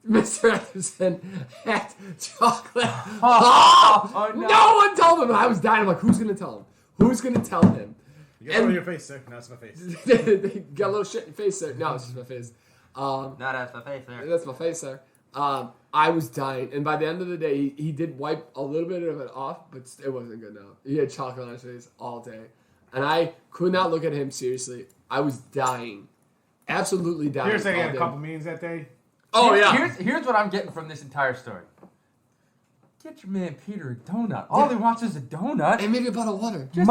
Mr. Anderson had chocolate. Oh, no. No one told him. I was dying. I'm like, who's going to tell him? Who's going to tell him? You got something on your face, sir. No, it's my face. They got a little shit in your face there. No, it's just my face. No, that's my face there. That's my face there. I was dying, and by the end of the day, he did wipe a little bit of it off, but it wasn't good enough. He had chocolate on his face all day, and I could not look at him seriously. I was dying, absolutely dying. Here's that he had a couple meetings that day. Oh yeah. Here's what I'm getting from this entire story. Get your man Peter a donut. All he wants is a donut. And maybe a bottle of water. Yeah.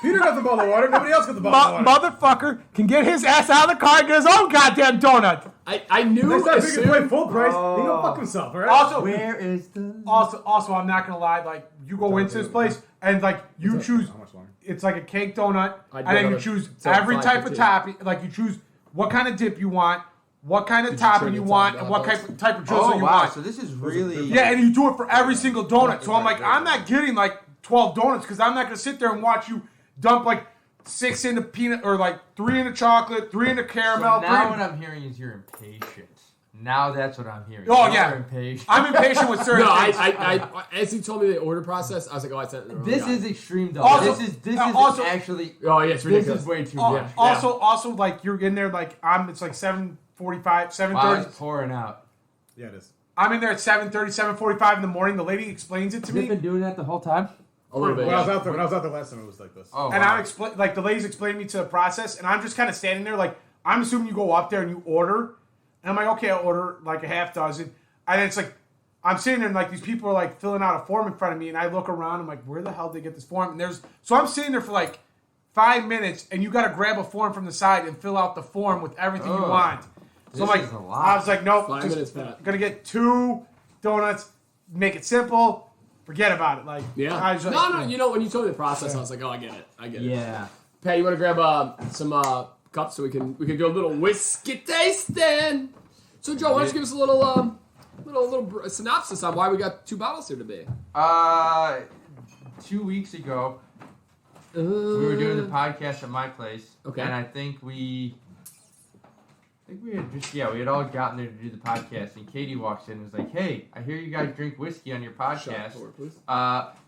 Peter got the bottle of water. Nobody else got the bottle of water. Motherfucker can get his ass out of the car and get his own goddamn donut. I knew Next time as Peter soon- play full price, he go fuck himself, alright? Also, Where is the... Also, I'm not gonna lie. Like, you go into this place and like you choose. How much longer? It's like a cake donut, I'd and then go you to choose 75, every type of 15. topping. Like you choose what kind of dip you want, what kind of Did you topping turn you it want, to and what $12? type of drizzle Oh, you wow. want. So this is really... Yeah, and you do it for every single donut. So I'm like, I'm not getting like 12 donuts because I'm not gonna sit there and watch you dump like 6 into peanut or like 3 into chocolate, 3 into So caramel. now 3 what I'm hearing is you're impatient. Now that's what I'm hearing. Oh, You're yeah. impatient. I'm impatient with certain No, things. I as he told me the order process, I was like, oh, I sent it to the wrong This guy. is extreme, though. Also- this is also- actually... Oh yeah, it's This ridiculous. is way too Al- much. Also, like you're in there like it's like 7:45, 7:30. Wow, it's pouring out. Yeah, it is. I'm in there at 7:30, 7:45 in the morning. The lady explains it to You've me, been doing that the whole time? A little bit. When I was Yeah. out there last time, it was like this. Oh, and wow. I'm like the lady's explaining me to the process, and I'm just kind of standing there like I'm assuming you go up there and you order, and I'm like, okay, I'll order like a half dozen, and then it's like I'm sitting there and like these people are like filling out a form in front of me, and I look around, I'm like, where the hell did they get this form? And so I'm sitting there for like 5 minutes, and you got to grab a form from the side and fill out the form with everything you Ugh. want. So I'm This like, is a lot. I was like, nope, 5 minutes, Pat. gonna get 2 donuts, make it simple, forget about it. Like, Yeah. I was like, No. You know, when you told me the process, I was like, oh, I get it. Yeah. Pat, you want to grab some cups so we can do a little whiskey tasting? So, Joe, why don't you give us a little synopsis on why we got 2 bottles here today? 2 weeks ago, we were doing the podcast at my place. Okay. And I think we had all gotten there to do the podcast, and Katie walks in and was like, hey, I hear you guys drink whiskey on your Shot podcast. forward, please.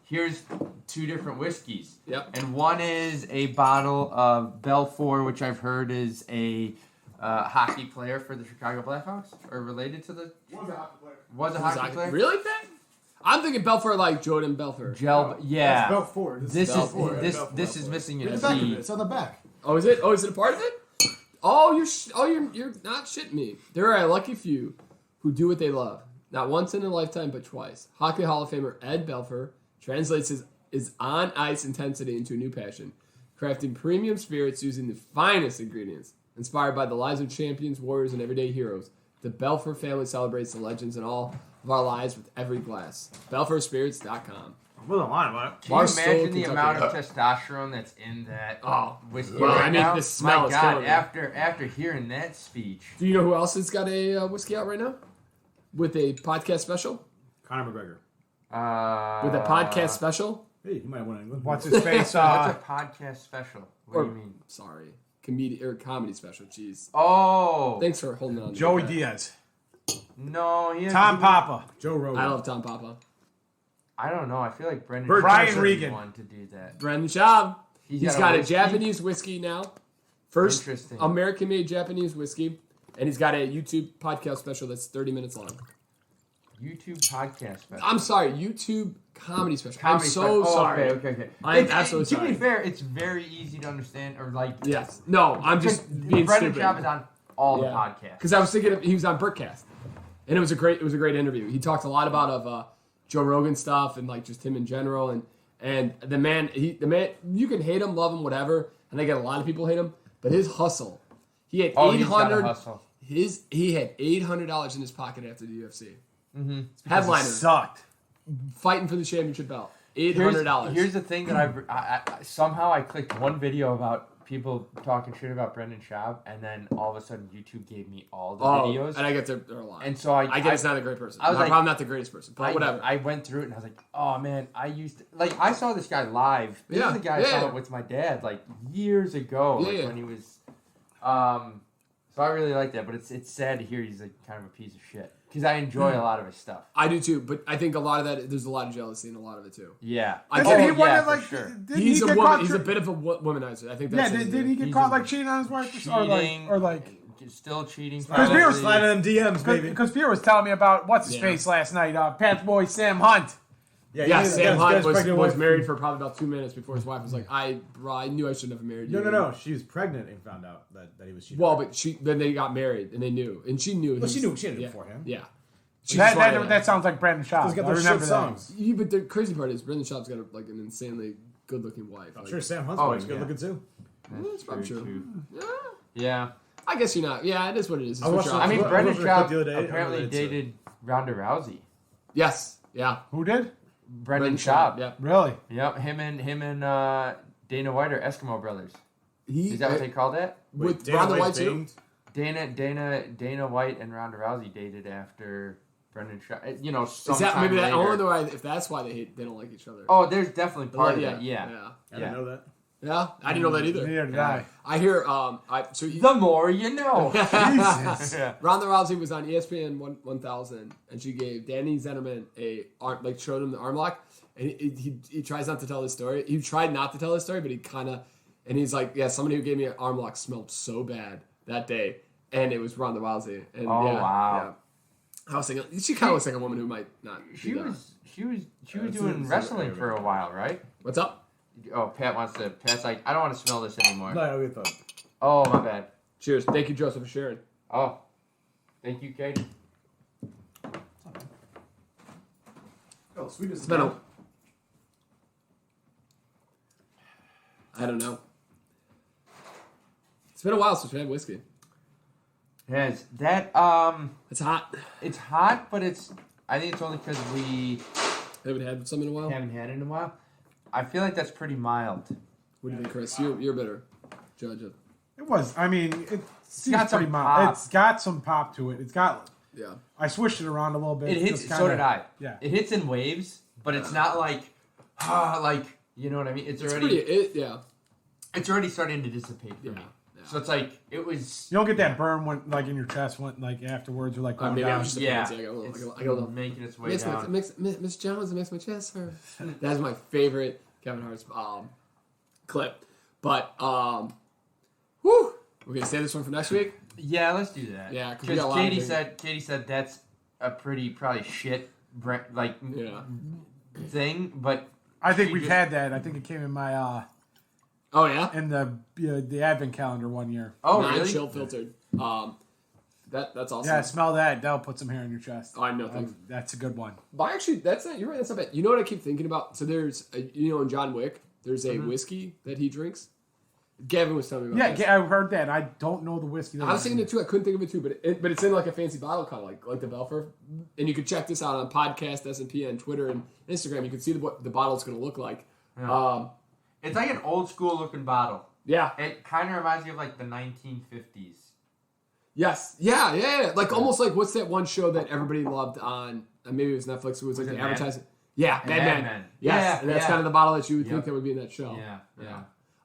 Here's 2 different whiskeys. Yep. And one is a bottle of Belfour, which I've heard is a hockey player for the Chicago Blackhawks, or related to the... Was a hockey player? Really, Pat? I'm thinking Belfour like Jordan Belfour. Yeah. That's Belfour. This is Belfour. this is missing Look a at the back of it. Z. It's on the back. Oh, is it? Oh, is it a part of it? Oh, you're not shitting me. There are a lucky few who do what they love. Not once in a lifetime, but twice. Hockey Hall of Famer Ed Belfour translates his on-ice intensity into a new passion, crafting premium spirits using the finest ingredients. Inspired by the lives of champions, warriors, and everyday heroes, the Belfour family celebrates the legends in all of our lives with every glass. BelfourSpirits.com. I'm with a line about it. Can you Barstool, imagine the Kentucky. amount of testosterone that's in that whiskey well, right I mean, now? the smell My is God, killing me. after hearing that speech. Do you know who else has got a whiskey out right now? With a podcast special? Conor McGregor. With a podcast special? Hey, he might win England. what's his face? What's a podcast special? What do you mean? Sorry. Comedy special. Jeez. Oh. Thanks for holding on. to Joey that. Diaz, No, he has Tom Papa. Joe Rogan. I love Tom Papa. I don't know. I feel like Brendan Brian Schaub Regan. wanted to do that. Brendan Schaub. He's got a whiskey? Japanese whiskey now. First Interesting. American-made Japanese whiskey. And he's got a YouTube podcast special that's 30 minutes long. YouTube podcast special. I'm sorry, YouTube comedy special. Comedy I'm so special. Oh, sorry. Okay. I'm absolutely To sorry. be fair, it's very easy to understand, or like... Yes. No, I'm just being Brendan stupid. Schaub is on all the podcasts. Because I was thinking he was on Bertcast, and it was a great interview. He talked a lot about Joe Rogan stuff and like just him in general, and the man you can hate him, love him, whatever, and I get a lot of people hate him, but his hustle, he had He's got a hustle. he had $800 in his pocket after the UFC. Mm-hmm. Headliner, Sucked. fighting for the championship belt. $800. Here's the thing that I somehow I clicked one video about people talking shit about Brendan Schaub, and then all of a sudden YouTube gave me all the videos. And I get they're a lot. And so I get it's not a great person. I was like, I'm not the greatest person, but whatever. I went through it and I was like, oh man, I saw this guy live. This is the guy I saw with my dad like years ago, when he was So I really like that, but it's sad to hear he's like kind of a piece of shit because I enjoy a lot of his stuff. I do too, but I think a lot of that there's a lot of jealousy in a lot of it too. Yeah, For sure. He's a woman. He's a bit of a womanizer. I think that's did he get caught like cheating on his wife or like still cheating? Because Pierre was sliding them DMs, baby. Because Pierre was telling me about what's his face last night. Panther boy Sam Hunt. Yeah, Sam Hunt was married for probably about 2 minutes before his wife was like, I knew I shouldn't have married you. No. She was pregnant and found out that he was cheating. Well, but then they got married and they knew. And she knew. Well, she knew before him. Yeah. That sounds like Brandon Schaub. He's got those shit songs. Yeah, but the crazy part is Brendan Schaub's got an insanely good-looking wife. I'm sure Sam Hunt's wife's good-looking too. That's probably true. Yeah. I guess you're not. Yeah, it is what it is. I mean, Brendan Schaub apparently dated Ronda Rousey. Yes. Yeah. Who did? Brendan Schaub. Yep. Really? Yep. Him and Dana White are Eskimo brothers. Is that what they call that? With Ronda White too? Dana White and Ronda Rousey dated after Brendan Schaub. You know, is that maybe that? I later. wonder if that's why they don't like each other. Oh, there's definitely part of that. Yeah. I didn't know that. Yeah, I didn't know that either. Neither did I. I hear. The more you know. Jesus. Ronda Rousey was on ESPN 1000, and she gave Danny Zennerman showed him the arm lock, and he tries not to tell his story. He tried not to tell his story, but he's like, yeah, somebody who gave me an arm lock smelled so bad that day, and it was Ronda Rousey. And wow. Yeah. I was thinking she kind of looks like a woman who might not. She was doing wrestling for a while, right? What's up? Oh, Pat's like, I don't want to smell this anymore. No, we thought. Oh, my bad. Cheers. Thank you, Joseph, for sharing. Oh, thank you, Katie. Oh, sweet as I don't know. It's been a while since we had whiskey. Yes, that It's hot. it's hot, but I think it's only because we Haven't had some in a while. haven't had it in a while. I feel like that's pretty mild. What do you think, Chris? You're better judge of. It was. I mean, it seems got some pretty mild. pop. It's got some pop to it. It's got. Yeah. I switched it around a little bit. It hits. just So did I. Yeah. It hits in waves, but it's not like you know what I mean. It's already it's already starting to dissipate for me. Yeah. So it's like it was. You don't get that burn when like in your chest when like afterwards or like going maybe down. I'm just I don't know. Making its way Miss down. Miss Jones, it makes my chest hurt. That's my favorite Kevin Hart's clip. But we're gonna save this one for next week. Yeah, let's do that. Yeah, because Katie said that's a pretty probably shit thing, but I think we've had that. I think it came in my oh yeah, in the advent calendar one year. Oh non really? chill filtered. That's awesome. Yeah, smell that. That'll put some hair on your chest. Oh, I know. Thanks. That's a good one. But actually, that's not. You're right. That's not bad. You know what I keep thinking about? So there's, in John Wick, there's a whiskey that he drinks. Gavin was telling me about. Yeah, I heard that. I don't know the whiskey. I was thinking it too. I couldn't think of it too, but it's in like a fancy bottle, kind of like the Belfour. And you can check this out on podcast, S&P, and Twitter and Instagram. You can see what the bottle's going to look like. Yeah. It's like an old school looking bottle. Yeah. It kind of reminds me of like the 1950s. Yes. Yeah. Like almost like what's that one show that everybody loved on? Maybe it was Netflix. It was like the advertising. Yeah, Mad Men. Yes, and that's kind of the bottle that you would think that would be in that show. Yeah.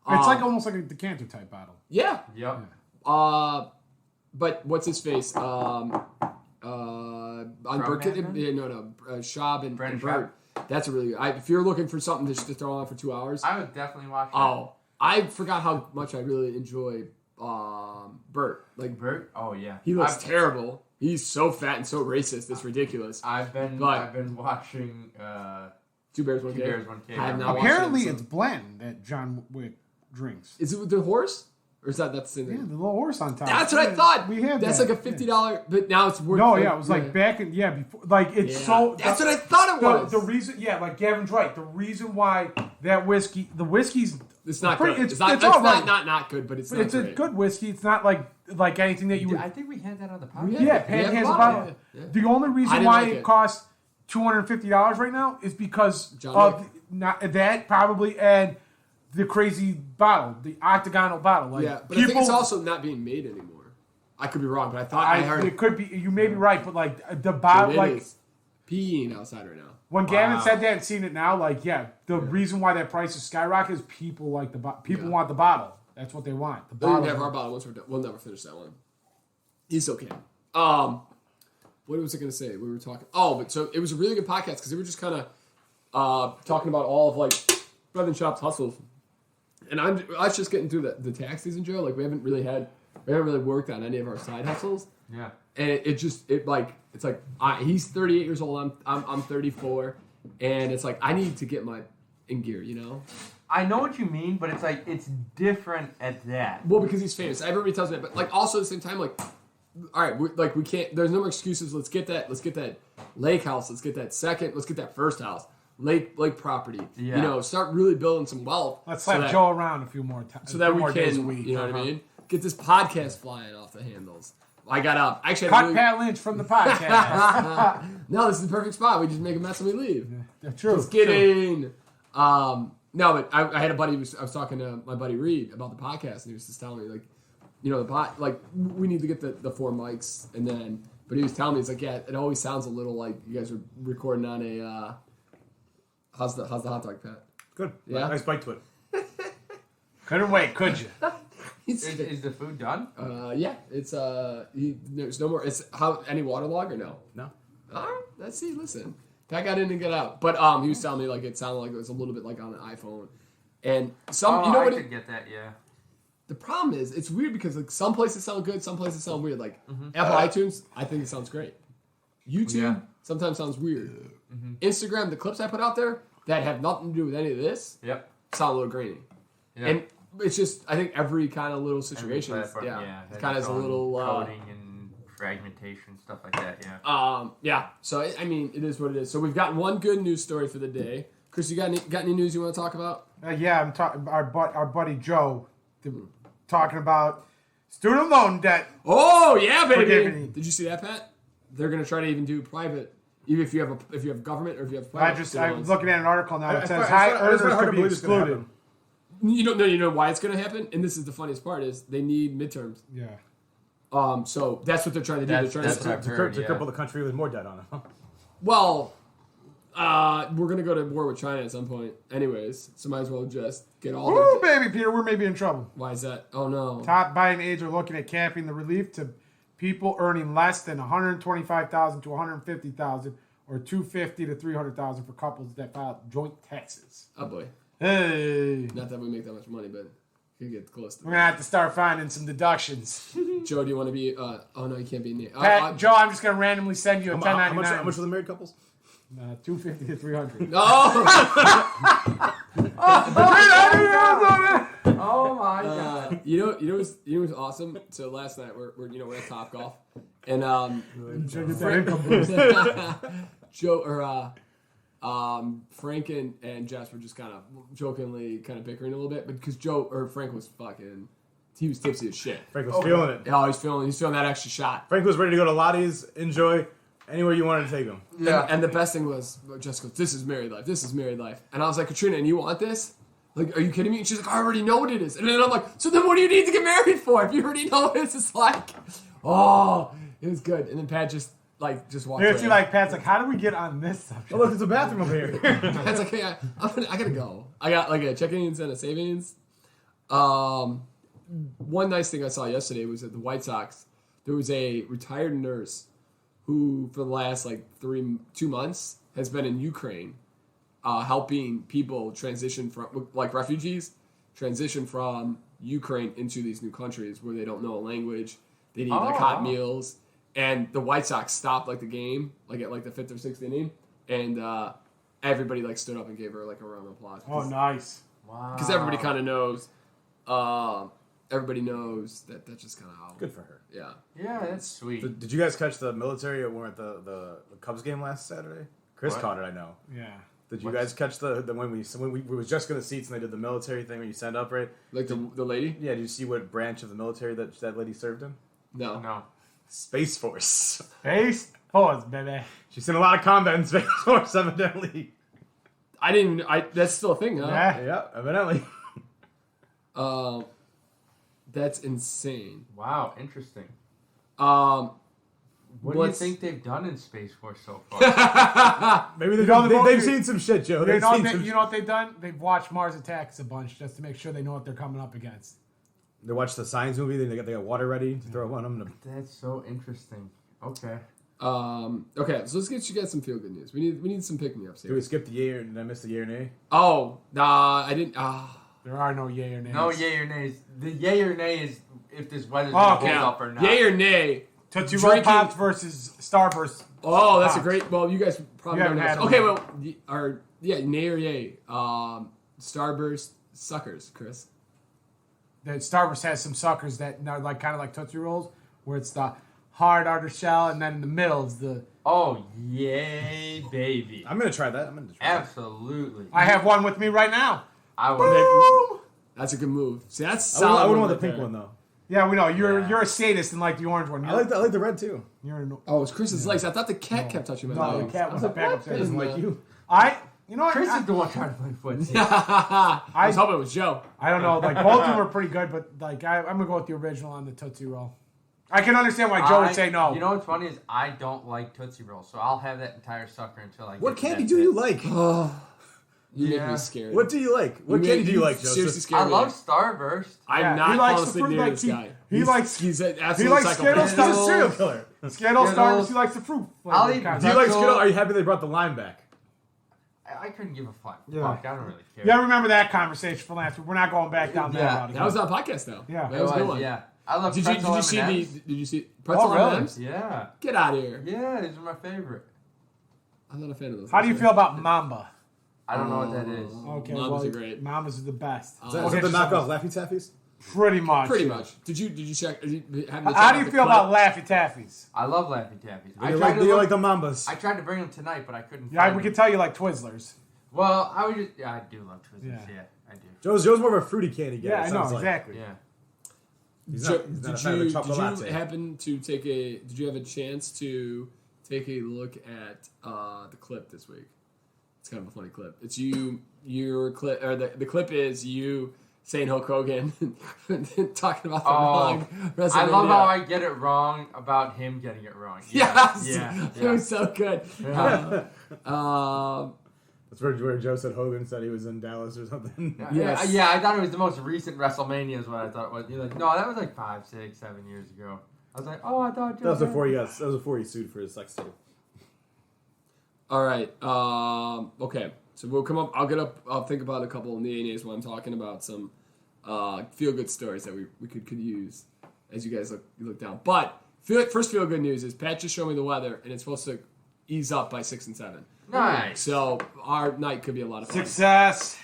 It's like almost like a decanter type bottle. Yeah. Yep. But what's his face? On Burkett, Schaub and Brandon Bert. That's a really good. If you're looking for something just to throw on for 2 hours, I would definitely watch that. Oh, I forgot how much I really enjoy Bert. Like Bert? Oh yeah. He looks terrible. He's so fat and so racist. It's ridiculous. I've been watching Two Bears, One Cave. I have not Apparently, watched it, it's blend that John Wick drinks. Is it with the horse? Or is that's in there? Yeah, the little horse on top. That's what I thought. We have that's that. like a $50, but now it's worth. No, yeah, it was like back in before. Like it's so. That's what I thought it was. The reason, like Gavin's right. The reason why that whiskey, the whiskey's, it's not pretty, good. It's all right. not good, but it's not it's great. a good whiskey. It's not like anything that you would. I think we had that on the podcast. Yeah, Pan has a bottle. Yeah. The only reason why it costs $250 right now is because of not that probably and the crazy bottle, the octagonal bottle. Like, but I think it's also not being made anymore. I could be wrong, but I thought I heard it could be. You may be right, but like the bottle, like is peeing outside right now. When Gavin said that and seen it now, like the reason why that price is skyrocket is people like the want the bottle. That's what they want. The They'll bottle. never our bottle once we're done. We'll never finish that one. He's okay. What was I going to say? We were talking. Oh, but so it was a really good podcast because they were just kind of talking about all of like Brother Shop's hustles. And I was just getting through the tax season, Joe. Like we haven't really worked on any of our side hustles. Yeah. And it's like he's 38 years old. I'm 34, and it's like I need to get in gear, you know. I know what you mean, but it's like it's different at that. Well, because he's famous. Everybody tells me that, but like also at the same time, like, all right, we can't. There's no more excuses. Let's get that lake house. Let's get that first house. Lake property. Yeah. You know, start really building some wealth. Let's slap Joe around a few more times. So that we days a can, week. you know what I mean? Get this podcast flying off the handles. I got actually Cut Pat Lynch from the podcast. No, this is the perfect spot. We just make a mess and we leave. Yeah, true. Just kidding. No, but I had a buddy. I was talking to my buddy Reed about the podcast, and he was just telling me like, you know, we need to get the 4 mics, and then. But he was telling me, he's like, yeah, it always sounds a little like you guys are recording on a. How's the hot dog, Pat? Good. Yeah? Nice bite to it. Couldn't wait, could you? Is the food done? Yeah, it's there's no more. It's any waterlog or no? No. All right, let's see. Listen, Pat got in and got out, but he was telling me like it sounded like it was a little bit like on an iPhone, and you know I what? could get that. Yeah. The problem is it's weird because like some places sound good, some places sound weird. Like Apple iTunes, I think it sounds great. YouTube sometimes sounds weird. Instagram, the clips I put out there that have nothing to do with any of this, sound a little grainy. Yep. And it's just I think every kind of little situation, it kind of has a little coding and fragmentation stuff like that. Yeah. So I mean, it is what it is. So we've got one good news story for the day. Chris, you got any news you want to talk about? I'm talking our buddy Joe, talking about student loan debt. Oh yeah, baby! Did you see that, Pat? They're gonna try to even do private, even if you have government or if you have private. I'm looking at an article now that says high earners could be excluded. You know why it's gonna happen, and this is the funniest part is they need midterms. Yeah. So that's what they're trying to do. They're trying to cripple the country with more debt on it. Well, we're gonna go to war with China at some point, anyways. So might as well just get all. Oh, baby, Peter, we're maybe in trouble. Why is that? Oh no. Top Biden aides are looking at capping the relief to people earning less than $125,000 to $150,000, or $250,000 to $300,000 for couples that file joint taxes. Oh boy. Hey. Not that we make that much money, but you get close to We're going to have to start finding some deductions. Joe, do you want to be... oh, no, you can't be... Joe, I'm just going to randomly send you a $10.99. How much are the married couples? $250 to $300. Oh! Oh my god! You know what's awesome? So last night we're at Topgolf, and Frank and Jess were just kind of jokingly kind of bickering a little bit, but because Frank was he was tipsy as shit. Frank was feeling it. Oh, he's feeling that extra shot. Frank was ready to go to Lottie's, enjoy anywhere you wanted to take him. Yeah. And the best thing was Jess goes, "This is married life. This is married life." And I was like, "Katrina, and you want this? Like, are you kidding me?" And she's like, "I already know what it is." And then I'm like, "So then what do you need to get married for? If you already know what it is?" It's like, oh, it was good. And then Pat just walked away. Pat's like, how do we get on this subject? Oh, look, there's a bathroom over here. Pat's like, hey, I gotta go. I got like a check-ins and a savings. One nice thing I saw yesterday was at the White Sox, there was a retired nurse who, for the last 2 months, has been in Ukraine, helping people transition from, refugees, transition from Ukraine into these new countries where they don't know a language, they need hot meals, and the White Sox stopped the game, at the 5th or 6th inning, and everybody stood up and gave her a round of applause. Oh, nice! Wow. Because everybody kind of knows. Everybody knows that that's just kind of how. Good for her. Yeah. Yeah, that's sweet. Did you guys catch the military when we were at the Cubs game last Saturday? Chris caught it, I know. Yeah. Did you guys catch the when we was just going to seats and they did the military thing when you signed up, right? Like the lady? Yeah. Did you see what branch of the military that lady served in? No. Space Force. Space Force, baby. She's seen a lot of combat in Space Force, evidently. I didn't. That's still a thing, huh? Yeah, evidently. That's insane. Wow, interesting. What do you think they've done in Space Force so far? Maybe they've seen some shit, Joe. You know what they've done? They've watched Mars Attacks a bunch just to make sure they know what they're coming up against. They watch the Science movie. They got water ready to throw on them. That's so interesting. Okay. Okay, so let's get you guys some feel good news. We need some pick me ups Did here. we skip the yay or did I miss the yay or nay? Oh, I didn't. There are no yay or nays. No yay or nays. The yay or nay is if this weather's going to hold up or not. Yay or nay? Tootsie Roll Pops versus Starburst. Oh, that's Pops. a great. Well, you guys probably You don't haven't know. had Okay, well, nay or yay? Starburst suckers, Chris. The Starburst has some suckers that are like kind of like Tootsie Rolls, where it's the hard outer shell, and then in the middle is the. Oh, yay, baby. I'm gonna try that. Absolutely. I have one with me right now. I would. That's a good move. See, that's I solid. wouldn't want the right pink there. one though. Yeah, we know you're Yeah. a sadist and like the orange one. I like the red too. You're an, Oh, it's Chris's legs. I thought the cat kept touching my no, the legs. cat was a backup He doesn't sadist. like you. You know what? Chris is the one trying to play footsie. I was hoping it was Joe. I don't know. Like both of them are pretty good, but like I'm gonna go with the original on the Tootsie Roll. I can understand why Joe would say no. You know what's funny is I don't like Tootsie Rolls, so I'll have that entire sucker until I get What to candy that do bit. you like? You make Yeah. me scared. What do you like? What candy do you like, Joseph? Seriously scared I me. love Starburst. I'm Yeah, not he likes falling the asleep fruit near like this he- guy. he likes- He's an he absolute likes psychopath. Skittles. He's a serial killer. Skittles, Skittles. Starburst. He likes the fruit. I'll flavor eat- kind Do you of. like Pretzel. Skittles? Are you happy they brought the lime back? I couldn't give a fuck. Yeah. Fuck, I don't really care. Yeah, I remember that conversation from last week. We're not going back down that Yeah, route again. That was on a podcast though. Yeah. that was a good one. Yeah. I love Did pretzel you see M&Ms. Did you see pretzel Oh, really? M&Ms? Yeah. Get out of here. Yeah, these are my favorite. I'm not a fan of those. How do you feel about Mamba? I don't know what that is. Okay, Mambas well, are great. Mambas are the best. Is that Okay, the so- knockoff Laffy Taffies? Pretty much. Pretty much. Did you check? Have you checked How out do you the feel clip? about Laffy Taffies? I love Laffy Taffies. Do you like the Mambas? I tried to bring them tonight, but I couldn't. Yeah, find we them. can tell you like Twizzlers. Well, I would just. Yeah, I do love Twizzlers. Yeah. Yeah, I do. Joe's more of a fruity candy guy. Yeah, it I know, sounds like. exactly. Yeah. He's not a fan of the Did chocolate you latte. happen to take a? Did you have a chance to take a look at the clip this week? It's kind of a funny clip. It's your clip, or the clip is you saying Hulk Hogan talking about the wrong WrestleMania. I love how I get it wrong about him getting it wrong. Yeah. Yes, Yeah. it was so good. That's where Joe said Hogan said he was in Dallas or something. Yes. Yeah, I thought it was the most recent WrestleMania is what I thought it was. You're like, no, that was like 5, 6, 7 years ago. I was like, oh, I thought That was before he sued for his sex tape. All right. Okay. So we'll come up. I'll think about a couple of nays while I'm talking about some feel good stories that we could use as you guys look down. But first feel good news is Pat just showed me the weather and it's supposed to ease up by 6 and 7. Nice. So our night could be a lot of fun. Success.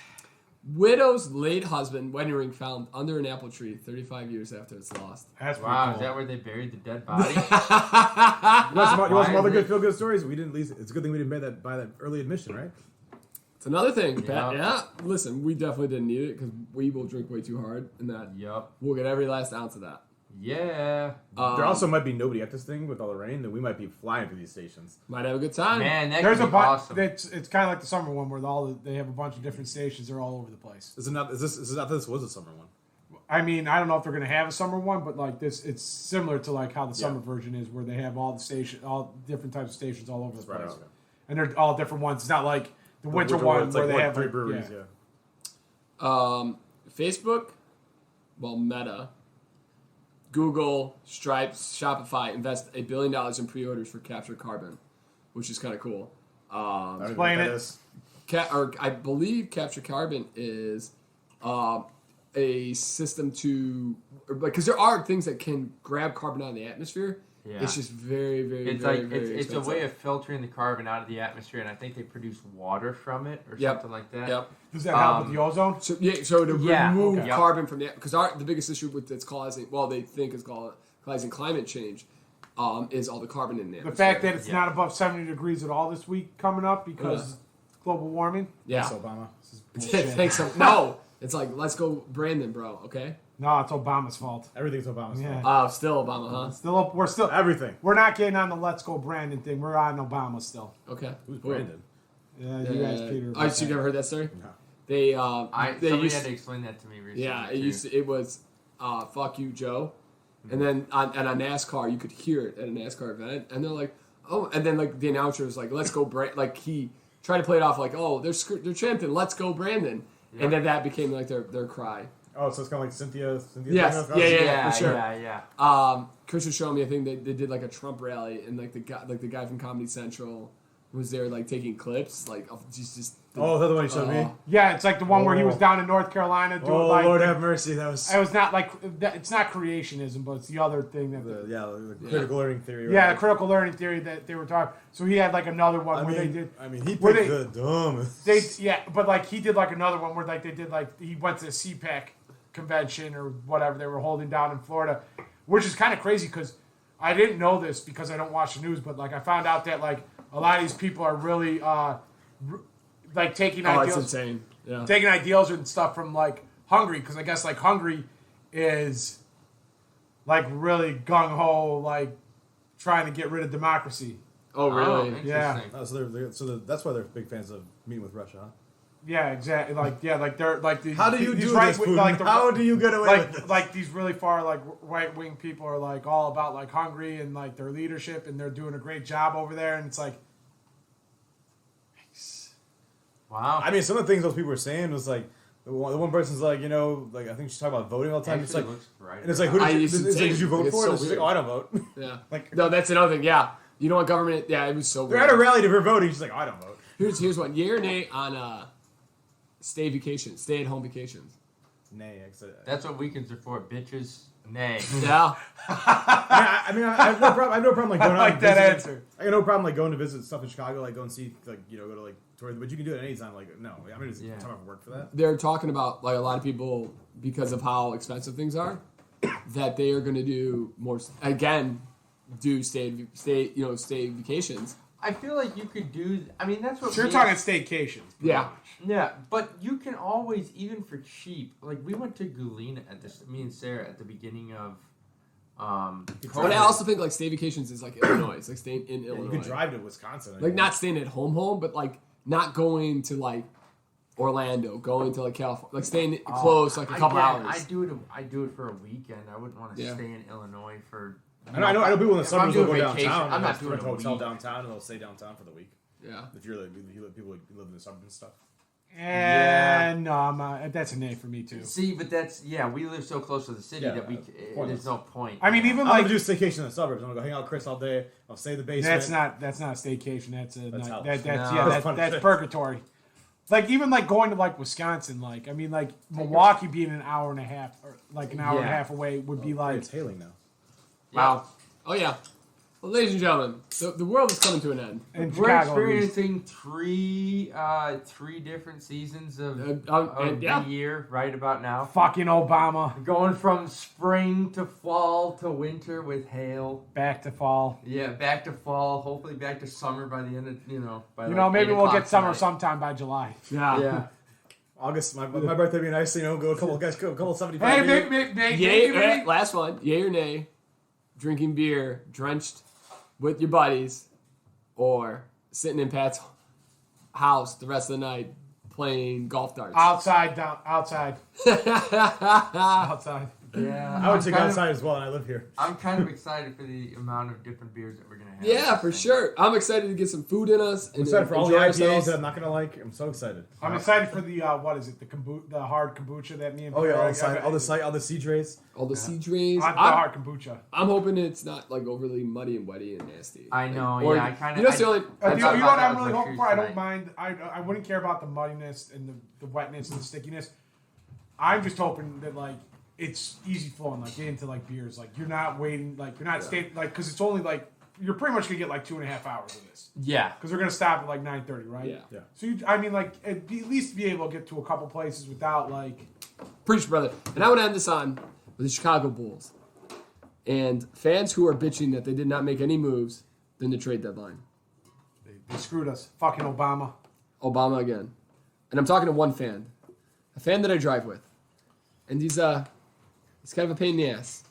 Widow's late husband wedding ring found under an apple tree 35 years after it's lost. That's pretty Wow, cool. is that where they buried the dead body? You want some other is good it? feel good stories? We didn't. It's a good thing we didn't buy that early admission, right? It's another thing, Pat. Yeah. Yeah. Listen, we definitely didn't need it because we will drink way too hard, and that Yup. we'll get every last ounce of that. Yeah. There also might be nobody at this thing with all the rain, and we might be flying through these stations. Might have a good time. Man, that There's could a be bunch. awesome. It's kind of like the summer one where they have a bunch of different stations. They're all over the place. Is not this was a summer one? I mean, I don't know if they're going to have a summer one, but like this, it's similar to like how the summer version is, where they have all different types of stations all over the Right place, on. and they're all different ones. It's not like the winter Which one it's where like, they what, have 3 like, breweries. yeah. Facebook, Meta, Google, Stripe, Shopify invest $1 billion in pre-orders for Capture Carbon, which is kind of cool. Explain it. I believe Capture Carbon is a system to, because there are things that can grab carbon out of the atmosphere. Yeah. It's just very, very, It's very, like very it's a expensive. way of filtering the carbon out of the atmosphere, and I think they produce water from it or Yep. something like that. Yep. Does that help with the ozone? So to Yeah, remove okay. carbon from the, because the biggest issue with that's causing, they think is causing climate change, is all the carbon in the atmosphere. The fact that it's Yeah. not above 70 degrees at all this week coming up because global warming. Yeah. Thanks, Obama. Thanks. No, it's like let's go, Brandon, bro. Okay. No, it's Obama's fault. Everything's Obama's Yeah. fault. Still Obama, huh? We're still Everything. We're not getting on the Let's Go Brandon thing. We're on Obama still. Okay. Who's Cool. Brandon? Yeah, you guys, Peter. Oh, so you never heard that story? No. They Somebody used had to explain that to me recently. yeah, too. it was fuck you, Joe. And then on a NASCAR, you could hear it at a NASCAR event, and they're like, oh, and then like the announcer was like, let's go, like he tried to play it off like, oh, they're chanting, let's go, Brandon, and then that became like their cry. Oh, so it's kind of like Cynthia. Yes. Yeah, for sure. yeah. Chris was showing me. I think they did like a Trump rally, and like the guy from Comedy Central was there like taking clips, like of just. Oh, that's the one you showed me. Yeah, it's like the one where he was down in North Carolina doing like. Lord have mercy, that was. It was not like it's not creationism, but it's the other thing that. The critical learning theory. Yeah, the critical learning theory that they were talking. So he had like another one where they did. I mean, he picked the dumbest. But like he did like another one where like they did like he went to the CPAC convention or whatever they were holding down in Florida, which is kind of crazy because I didn't know this because I don't watch the news, but like I found out that like a lot of these people are really like taking ideals. It's insane. Yeah. Taking ideals and stuff from like Hungary because I guess like Hungary is like really gung ho like trying to get rid of democracy. Oh really? Yeah. Oh, that's why they're big fans of meeting with Russia, huh? Yeah, exactly. Like they're like these. How do you these do this, Putin? like How do you get away with this? Like these really far like right wing people are like all about like Hungary and like their leadership and they're doing a great job over there and it's like. Wow. I mean, some of the things those people were saying was like the one person's like, you know, like I think she's talking about voting all the time. It's like, right. and it's like, did you vote for? It's like, oh, I don't vote. Yeah. Like, no, that's another thing. Yeah. You know what government? Yeah, it was so they're weird. at a rally to her voting. She's like, oh, I don't vote. Here's one. Yay or nay on stay at home vacations. Nay. That's what weekends are for, bitches. Nay. Yeah. I have no problem like going out. Like that answer. I got no problem like going to visit stuff in Chicago, like go and see, like go to like tours. But you can do it anytime. Like no, I'm gonna just time off work for that. They're talking about like a lot of people because of how expensive things are, that they are going to do more again, stay vacations. I feel like you could do. I mean, that's what. So you're talking staycations. Yeah. Yeah, but you can always, even for cheap. Like we went to Galena me and Sarah at the beginning of. But I also think like stay vacations is like Illinois. It's like staying in Illinois. You can drive to Wisconsin. Like not staying at home, but like not going to like Orlando, going to like California, like staying close like a couple hours. I do it for a weekend. I wouldn't want to stay in Illinois for. I know people in the suburbs will go downtown. I'm not doing a hotel downtown and they'll stay downtown for the week. Yeah. If you're like people who live in the suburbs and stuff. And no, I'm not. That's a nay for me too. See, but we live so close to the city that there's no point. I mean, even I'm like gonna do staycation in the suburbs. I'm gonna go hang out with Chris all day. I'll stay in the basement. That's not a staycation. That's That's purgatory. Like even like going to like Wisconsin, like I mean like Milwaukee being an hour and a half or like an hour and a half away would be like it's hailing now. Wow. Oh yeah. Well, ladies and gentlemen, the world is coming to an end. in We're Chicago, experiencing three different seasons of the year right about now. fucking Obama Going from spring to fall to winter with hail. back to fall. Yeah, back to fall. Hopefully back to summer by the end of Maybe we'll get summer tonight. sometime by July. Yeah. Yeah. August, my birthday would be nice. Go a couple 75. Hey, Last one. Yay or nay? Drinking beer drenched with your buddies, or sitting in Pat's house the rest of the night playing golf darts. outside. Yeah. I would take outside as well, and I live here. I'm kind of excited for the amount of different beers that we're going to have. Yeah, for sure. I'm excited to get some food in us. I'm excited for all the IPAs that I'm not gonna like. I'm so excited. I'm excited for the the hard kombucha that me and Oh yeah, Peter all the sea drays. All the sea drains. the hard kombucha. I'm hoping it's not like overly muddy and wetty and nasty. I know, Or, I kind of... You know, it's the only... You know what I'm really hoping for? I don't tonight. mind. I wouldn't care about the muddiness and the wetness and the stickiness. I'm just hoping that like it's easy flowing, like get into like beers. Like you're not waiting, like you're not staying, like because it's only like you're pretty much gonna get like 2.5 hours of this. Yeah. Because they're gonna stop at like 9:30, right? Yeah. So like at least be able to get to a couple places without like. Preach, brother. And I would end this on with the Chicago Bulls and fans who are bitching that they did not make any moves than the trade deadline. They screwed us. Fucking Obama. Obama again. And I'm talking to one fan, a fan that I drive with, and he's kind of a pain in the ass,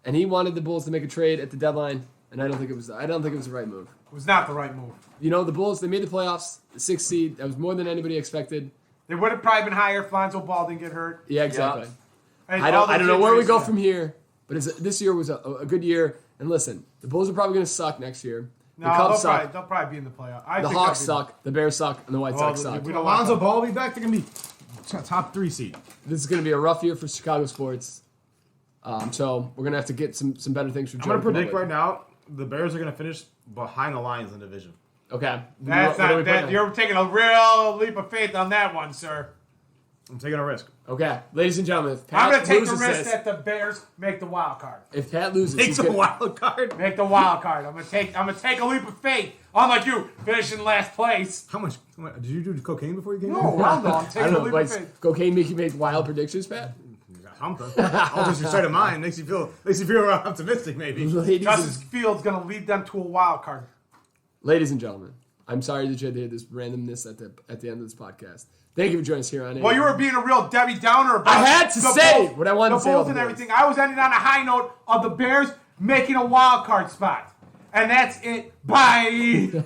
and he wanted the Bulls to make a trade at the deadline, and I don't think it was the right move. It was not the right move. You know, the Bulls, they made the playoffs, the 6th seed. That was more than anybody expected. They would have probably been higher if Lonzo Ball didn't get hurt. Yeah, exactly. And I all don't those know where we injuries, go yeah. from here, but this year was a good year. And listen, the Bulls are probably going to suck next year. The No, Cubs suck. they'll probably be in the playoff. The Hawks suck. The Bears suck. And the White Sox suck. We don't Alonzo want Ball will be back. They're gonna be top 3 seed. This is going to be a rough year for Chicago sports. So we're going to have to get some better things from Joe. I'm going to predict right now the Bears are going to finish behind the Lions in the division. Okay. That's not that. You're taking a real leap of faith on that one, sir. I'm taking a risk. Okay. Ladies and gentlemen, if Pat I'm going to take the loses risk this, that the Bears make the wild card. if Pat loses, Take he's some gonna- wild card. Make the wild card. I'm gonna take a leap of faith. Unlike you, finishing last place. How much? Did you do cocaine before you came No, here? hell no. I'm I taking don't a know. leap Like, of faith. cocaine make you make wild predictions, Pat? Something. I'll just recite of mine. Makes you feel optimistic, maybe. Justice Fields gonna lead them to a wild card. Ladies and gentlemen, I'm sorry that you had to hear this randomness at the end of this podcast. Thank you for joining us here on it. Well, you were being a real Debbie Downer about I had to the say Bulls, what I wanted the to say Bulls about and the everything. I was ending on a high note of the Bears making a wild card spot. And that's it. Bye.